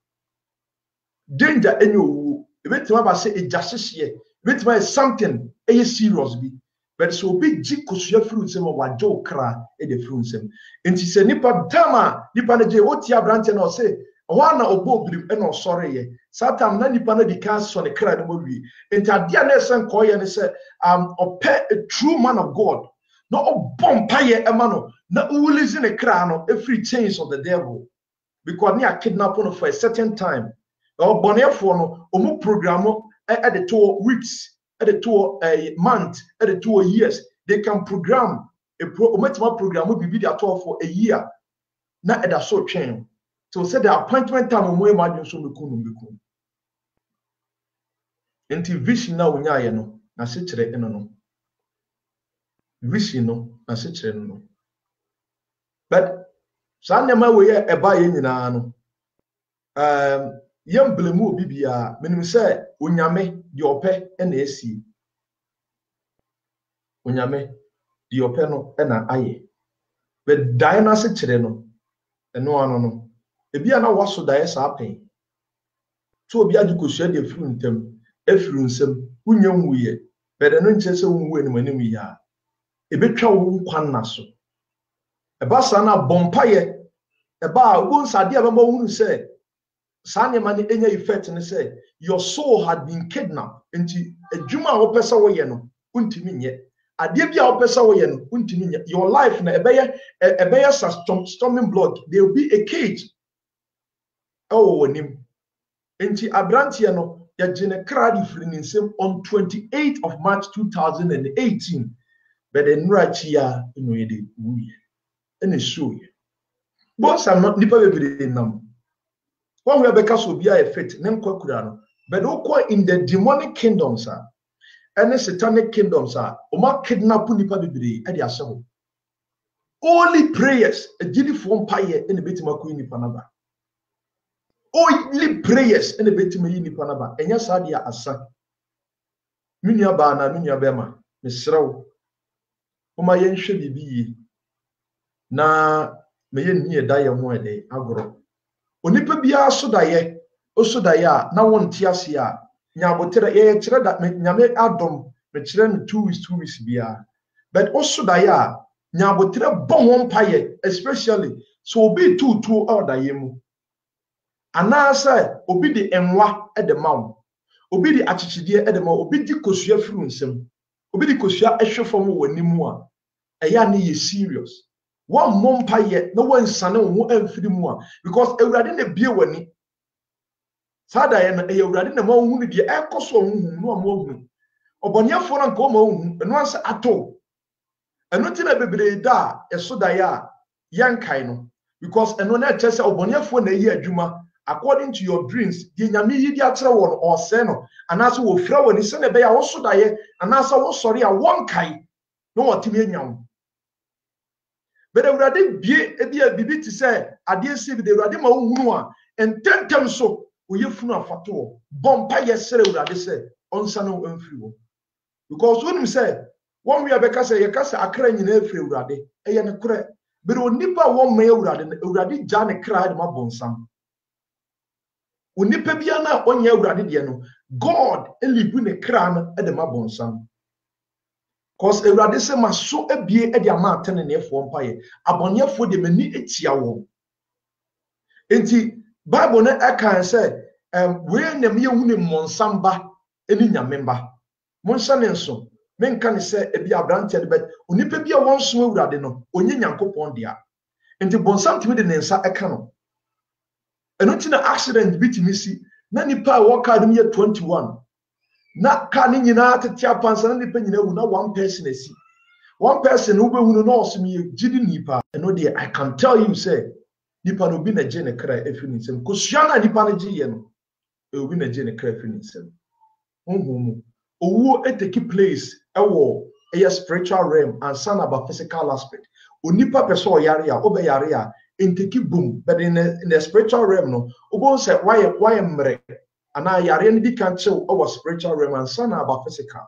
Danger enyo ebetima ba say ejasehye ebetima is something serious bi but so big ji kosua fruit sem wa jo kra e de fruit sem enti se nipa dama nipa na je oti abrante na o say one na obo brim e na osore ye satam na nipa na di kan so ne kra no wi enti ade na esen koye ne say ope a true man of God no obompa ye ema no na ulizi ne kra no every chains of the devil because near kidnapping for a certain time. Or bonefo no omu program at the 2 weeks, at the 2 month, at the 2 years. They can program a program will be video for a year. Not at a short chain. So say the appointment time we imagine so mekunu. Enti vision na unya no na se kire eno no. Vision no na se kire no. But sanema we eba ye nyina no yem blemu obi bia menim se onyame de ope na esi onyame de ope no na aye but dae na se kire no eno ano no ebia na waso dae sa pen so obi adukosua de firu ntem efiru nsem unyam wuye but eno nche se wunwu eni manim ya ebetwa wo kwan na so eba sa na bompaye eba wo nsade abamba wunu se sane mani enya effect ne say your soul had been kidnapped enti adwuma a wo pesa wo ye no untimi nye ade bia wo pesa wo ye no untimi nye your life na ebeye storming block there will be a cage oh wonim enti abrantie no ya gene kradi free nsem on 28th of March 2018 but the nurachia no ye de wuye ene show ye boss am not nipa bebere nam when we have so be a fit, but okay in the demonic kingdoms are any satanic kingdoms are oma kidnap nipa bibiri e dia seho only prayers a gidi form paye in the betima ku nipa naba only prayers in the betima yi nipa naba enya sa dia asa minia ba na minia bema mesrew oma ye nhwe bibi na me ye ni eda ye ho ede agoro onipa bia sodaye osodaye a na wonte ase a nyabotere ye kire da nyame adom me kire no 2 weeks bia but osodaye a nyabotere bo ho mpaye especially so obi tutu odaye mu anasa obi de enwa e de mawo obi de achichide e de mawo obi di kosua firu nsem obi di kosua ehwefom wanimu a eya ne ye serious one mompaye no one sane wo amfiri mu a because ewurade na bie wani sada ye na ewurade na ma hunu de ekoso hunu no ma hunu oboniafo na nka o ma hunu eno ansa ato eno ti na bebere da esoda ya yankai no because eno na chese oboniafo na yi adwuma according to your dreams de nyame yi di atere won o se no anasa wo fra wani se na be ya wo soda ye anasa wo sori a wonkai no wotimi enyawo but ewurade bie ebia bibi ti say ade si bi de ewurade ma hunu a ententem so oyefunu afato bompa yesere ewurade say onsa no amfiri wo because when say one we abeka say yekasa akra nyina afiri ewurade eye ne kore but onipa wo ma ewurade ja ne kra de ma bonsam onipa bia na onya ewurade de no God elibu ne kra no de ma bonsam cause ewurade se maso ebie e de amate ne nefo mpaye abonefo de mani etia wo enti bible na aka say we nyam ye hunu monsamba eni nyamemba monsa ne nso menka ne se ebi abrante de bet onipa bia wonso ewurade no onye nyankopon dia enti bonsam timi de ne nsa eka no And not in an accident beat missy. Nani pa walk out near 21. Not canning in art at Japan, and depending on one person. One person who knows me, Jidi Nipa, and no dear, I can tell you, say, Nipa no be a gene cry if you need some. Because Yana Nipa Jiano, it will be a gene cry if you need some. Owo take place a spiritual realm and son about physical aspect. Onipa person yaria, obe yaria, in take boom, but in the spiritual realm, no, Obo say, why mre, and I yari be can chill our spiritual realm and son about physical.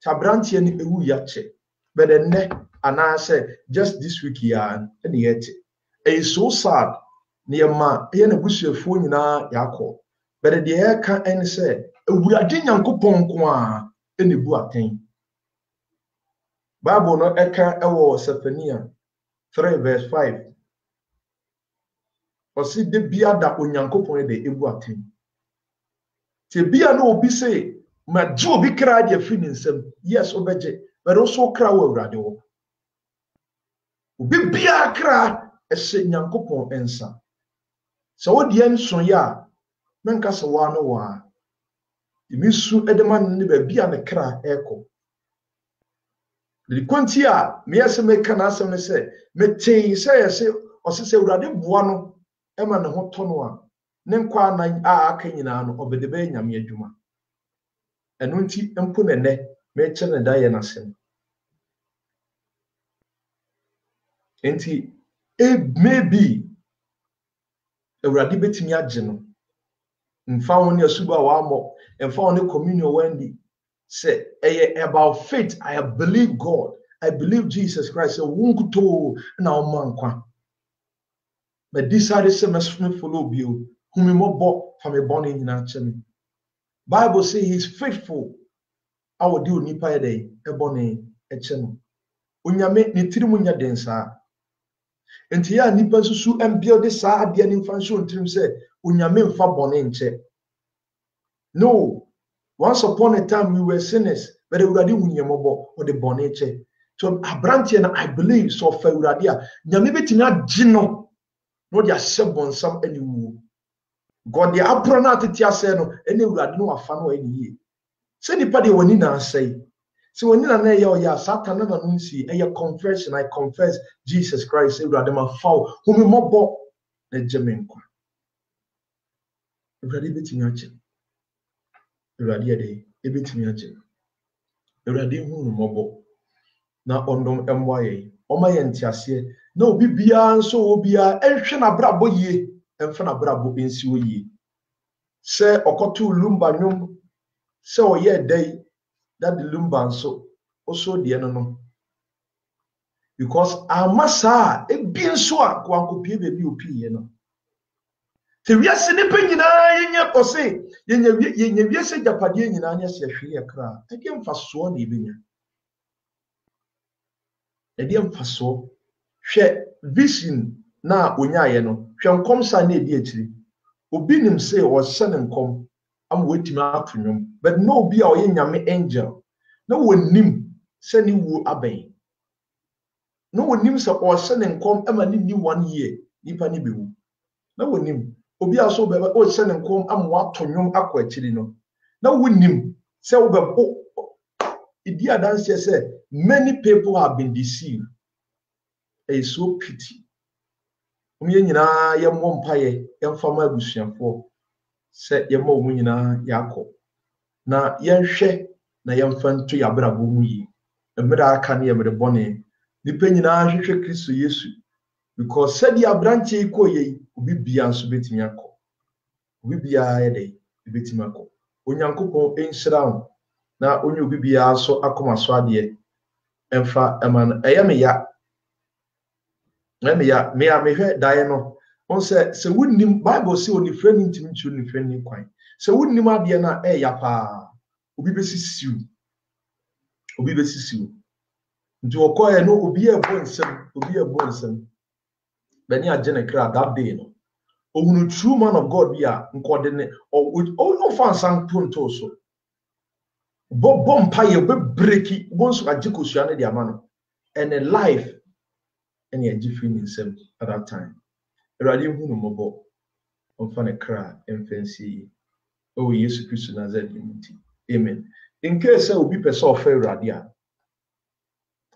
Tabranti and ewu yache. But the neck, and I said, just this week, and yet, it's so sad. Near ma, yen a bush of phone na yako. But the air can and say, we are doing Uncle Ponqua in the Buatin. Bible no eka ewo Zephaniah 3 verse 5. Or see the beer that Unyankopon de Ebuatin. Te beer no be say, my Joe be cried your feelings, yes, obeje. But also cry over radio. Ubi bia cry a say Nyankopon ensa. So what the end so ya, Nankasa wano wa. The misu edeman nibe bia ne cry echo. The quantia, me as a mechanism me say, say, or say, Radi buano, Emma no hotonwa, Nenkwa nine kenyan or the bay yamia. And unti empune me chen and dianasim. Enti it may be a radibet miageno. In found your suba wamo and found a communion wendy. Say about faith, I believe God, I believe Jesus Christ, a won't to now man. But this are the same as me follow you, whom you more bought from a born in actually. Bible say he's faithful. I will do nipa day, a bonnet, a channel. Unyame ni tirimunya densa. Enti ya nipa susu embio de saa ade ni mfanso ntrim se onyame mfa bone nche. No, once upon a time we were sinners, but urade hunyemobo or the bone nche. So abrantie na I believe so fa urade a nyame betimi agino no dia sebon sam aniwu. God the aprona tetia se no ene urade no afa no aniye. Se nipa de wani na asai. So when you know ya Satan never see a confession, I confess Jesus Christ, Radema foul, whom you mobo the Jemenqua. Ready betting your chin. Radia day, a bit me a chin. Ready whom mobo. Now on them MYA, o my entiasie, no be bia so be a elshana brabo ye, and fana brabo in su ye. Say okotu lumba nyum, so ye day. That the lumban so also the no because amasa e bien so a kwanko pie be bi opi ye no te wiase ne pa nyina yenya kose yenya wiase japade nyina anya se hwe ye kra e de mfaso na ebenya e de mfaso hwe vision na onyaye no hwe nkomsa na edi akiri obi nim se o hye ne nkom am wetimi atonwom but no be a oye nyame angel no wonim se ni wu aben no wonim se o hye ne nkom ama ni 1 year nipa ni bewu no wonim obi aso be o hye ne nkom am watonwom akọ akiri no no wonim se wo be idi adanse se many people have been deceived. It's so pity omi nyina ye mo mpaye ye fama abusuafo se ye mo mu nyina yakọ na ye hwe na ye mfanto ya brabo mu yi emira aka na ye mere bone nipa nyina hwehwe Kristo Yesu because said ya branche iko ye obi bia nso betimi akọ obi bia ye dey betimi akọ onyankopon enhyira na onye obi bia so akoma so ade emfa eman eya me hwe dae no on se wunnim Bible say oni frani ntimi nchu ni frani kwan se wunnim ade na ya pa obi besisiu nti okoye no obi ebo nsem bani agene kra that day no ohunu true man of God bia nkode ne no fansan ponto so bompa ye be breaki bonso agikosua ne dia ma no and a life and a different himself at that time. Already who no more. ɔmfa ne kra mfɛnsi o Yesu Kristo Nazareth muti. Amen. In case obi pɛ sɛ ɔfɛ Awurade a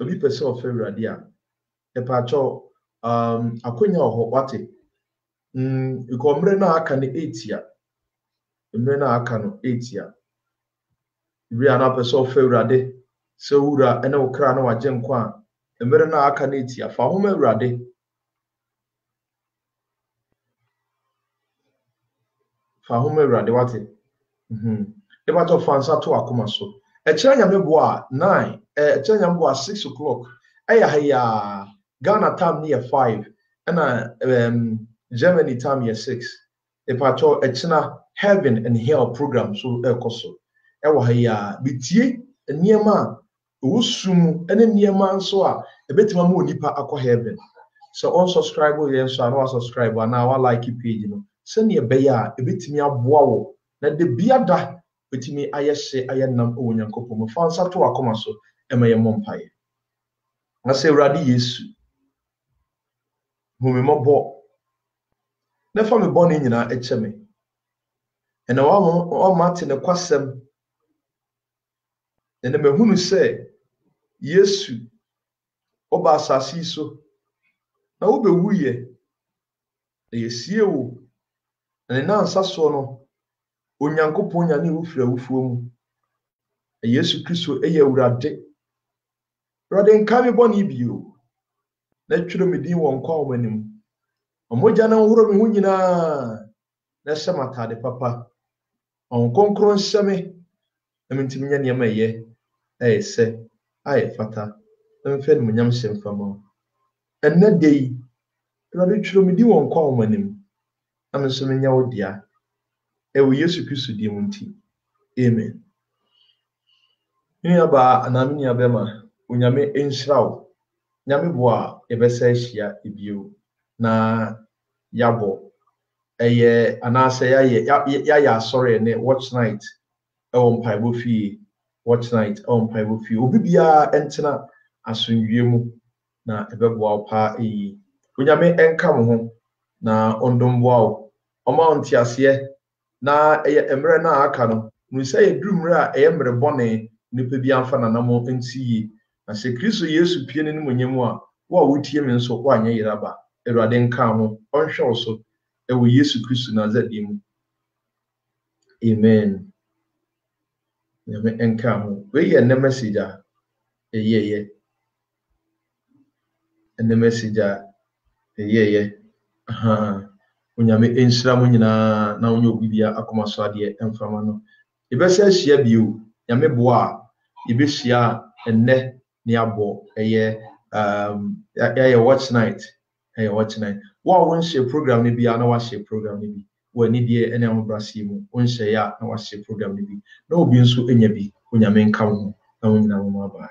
obi pɛ sɛ ɔfɛ Awurade a ɛpaatɔ akonya ɔhɔ wate ikomre na aka ne 8 ya mre na aka no 8 ya ibi ana pɛ sɛ ɔfɛ Awurade sɛ wura ɛna wokra na wagye nkwa a mre na aka ne 8 ya fa ho ma Awurade wate ɛpaatɔ fansa to akoma so ɛkyerɛ nyame bo a 9 ɛkyerɛ nyame bo a 6 o'clock ɛyɛ ha ya Ghana time near 5 and Germany time year 6. Epacho echina heaven and hell program so ekoso. Ewa haya bitie niema usumu ene niema so a ebetima mo nipa akwa heaven. So on subscribe yen so no subscribe na wa like page no. Se ne be ya ebetimi aboa wo na de biada betimi ayehye ayenam onyankopon mo fansa to akoma so emaye mompaye. Na se Awurade Yesu humi mobo na fa me bone nyina eche me ena wa mate ne kwasem ena mahunu se Yesu oba asasi so na wo be wuye na yesie wo na na ansaso no onyankopon nya ne wo fira wufuo mu Yesu Kristo eye Awurade nka me bone bio na twiro me din won kwa omanim omoja na nhoro me hu nyina na sematade papa on konkron seme na mentimi nya niam eye se aye fata na mfe ne munyam semfama enne dei Awurade twiro me din won kwa omanim na me so menya wo dia wo Yesu Kristo di mu nti amen ni aba anamini abema unyame enhyiraw nyame bo a ebesa ahia ebio na yabo eye anase ya asore ne watch night on paibo fie watch night on paibo fie obi bia entena asonwie mu na ebeboa pa eyi unyame enka mo ho na ondomboa o oma ontiase na eye emre na aka no nu se edrumre a eye mre bone nipa bi amfa na namo enti na se Kristo Yesu pie ne munyemu a wo wotie me nso wo anya yiraba Awurade nka ho onhwe so ewo Yesu Kristo Nazareth mu amen nyame enka ho we ye ne message a eye ene message a eye onyame enhyira mo nyina na onye obibia akoma so ade emfama no ebesa ahia bio nyame bo a ebehia enne ne abo eye watch night wa won share program ni bia na wa share program ni bi wa ni die ene amobrase mu won share ya na wa share program ni bi na obi nso enya bi onyame nka ho na won nyina mo aba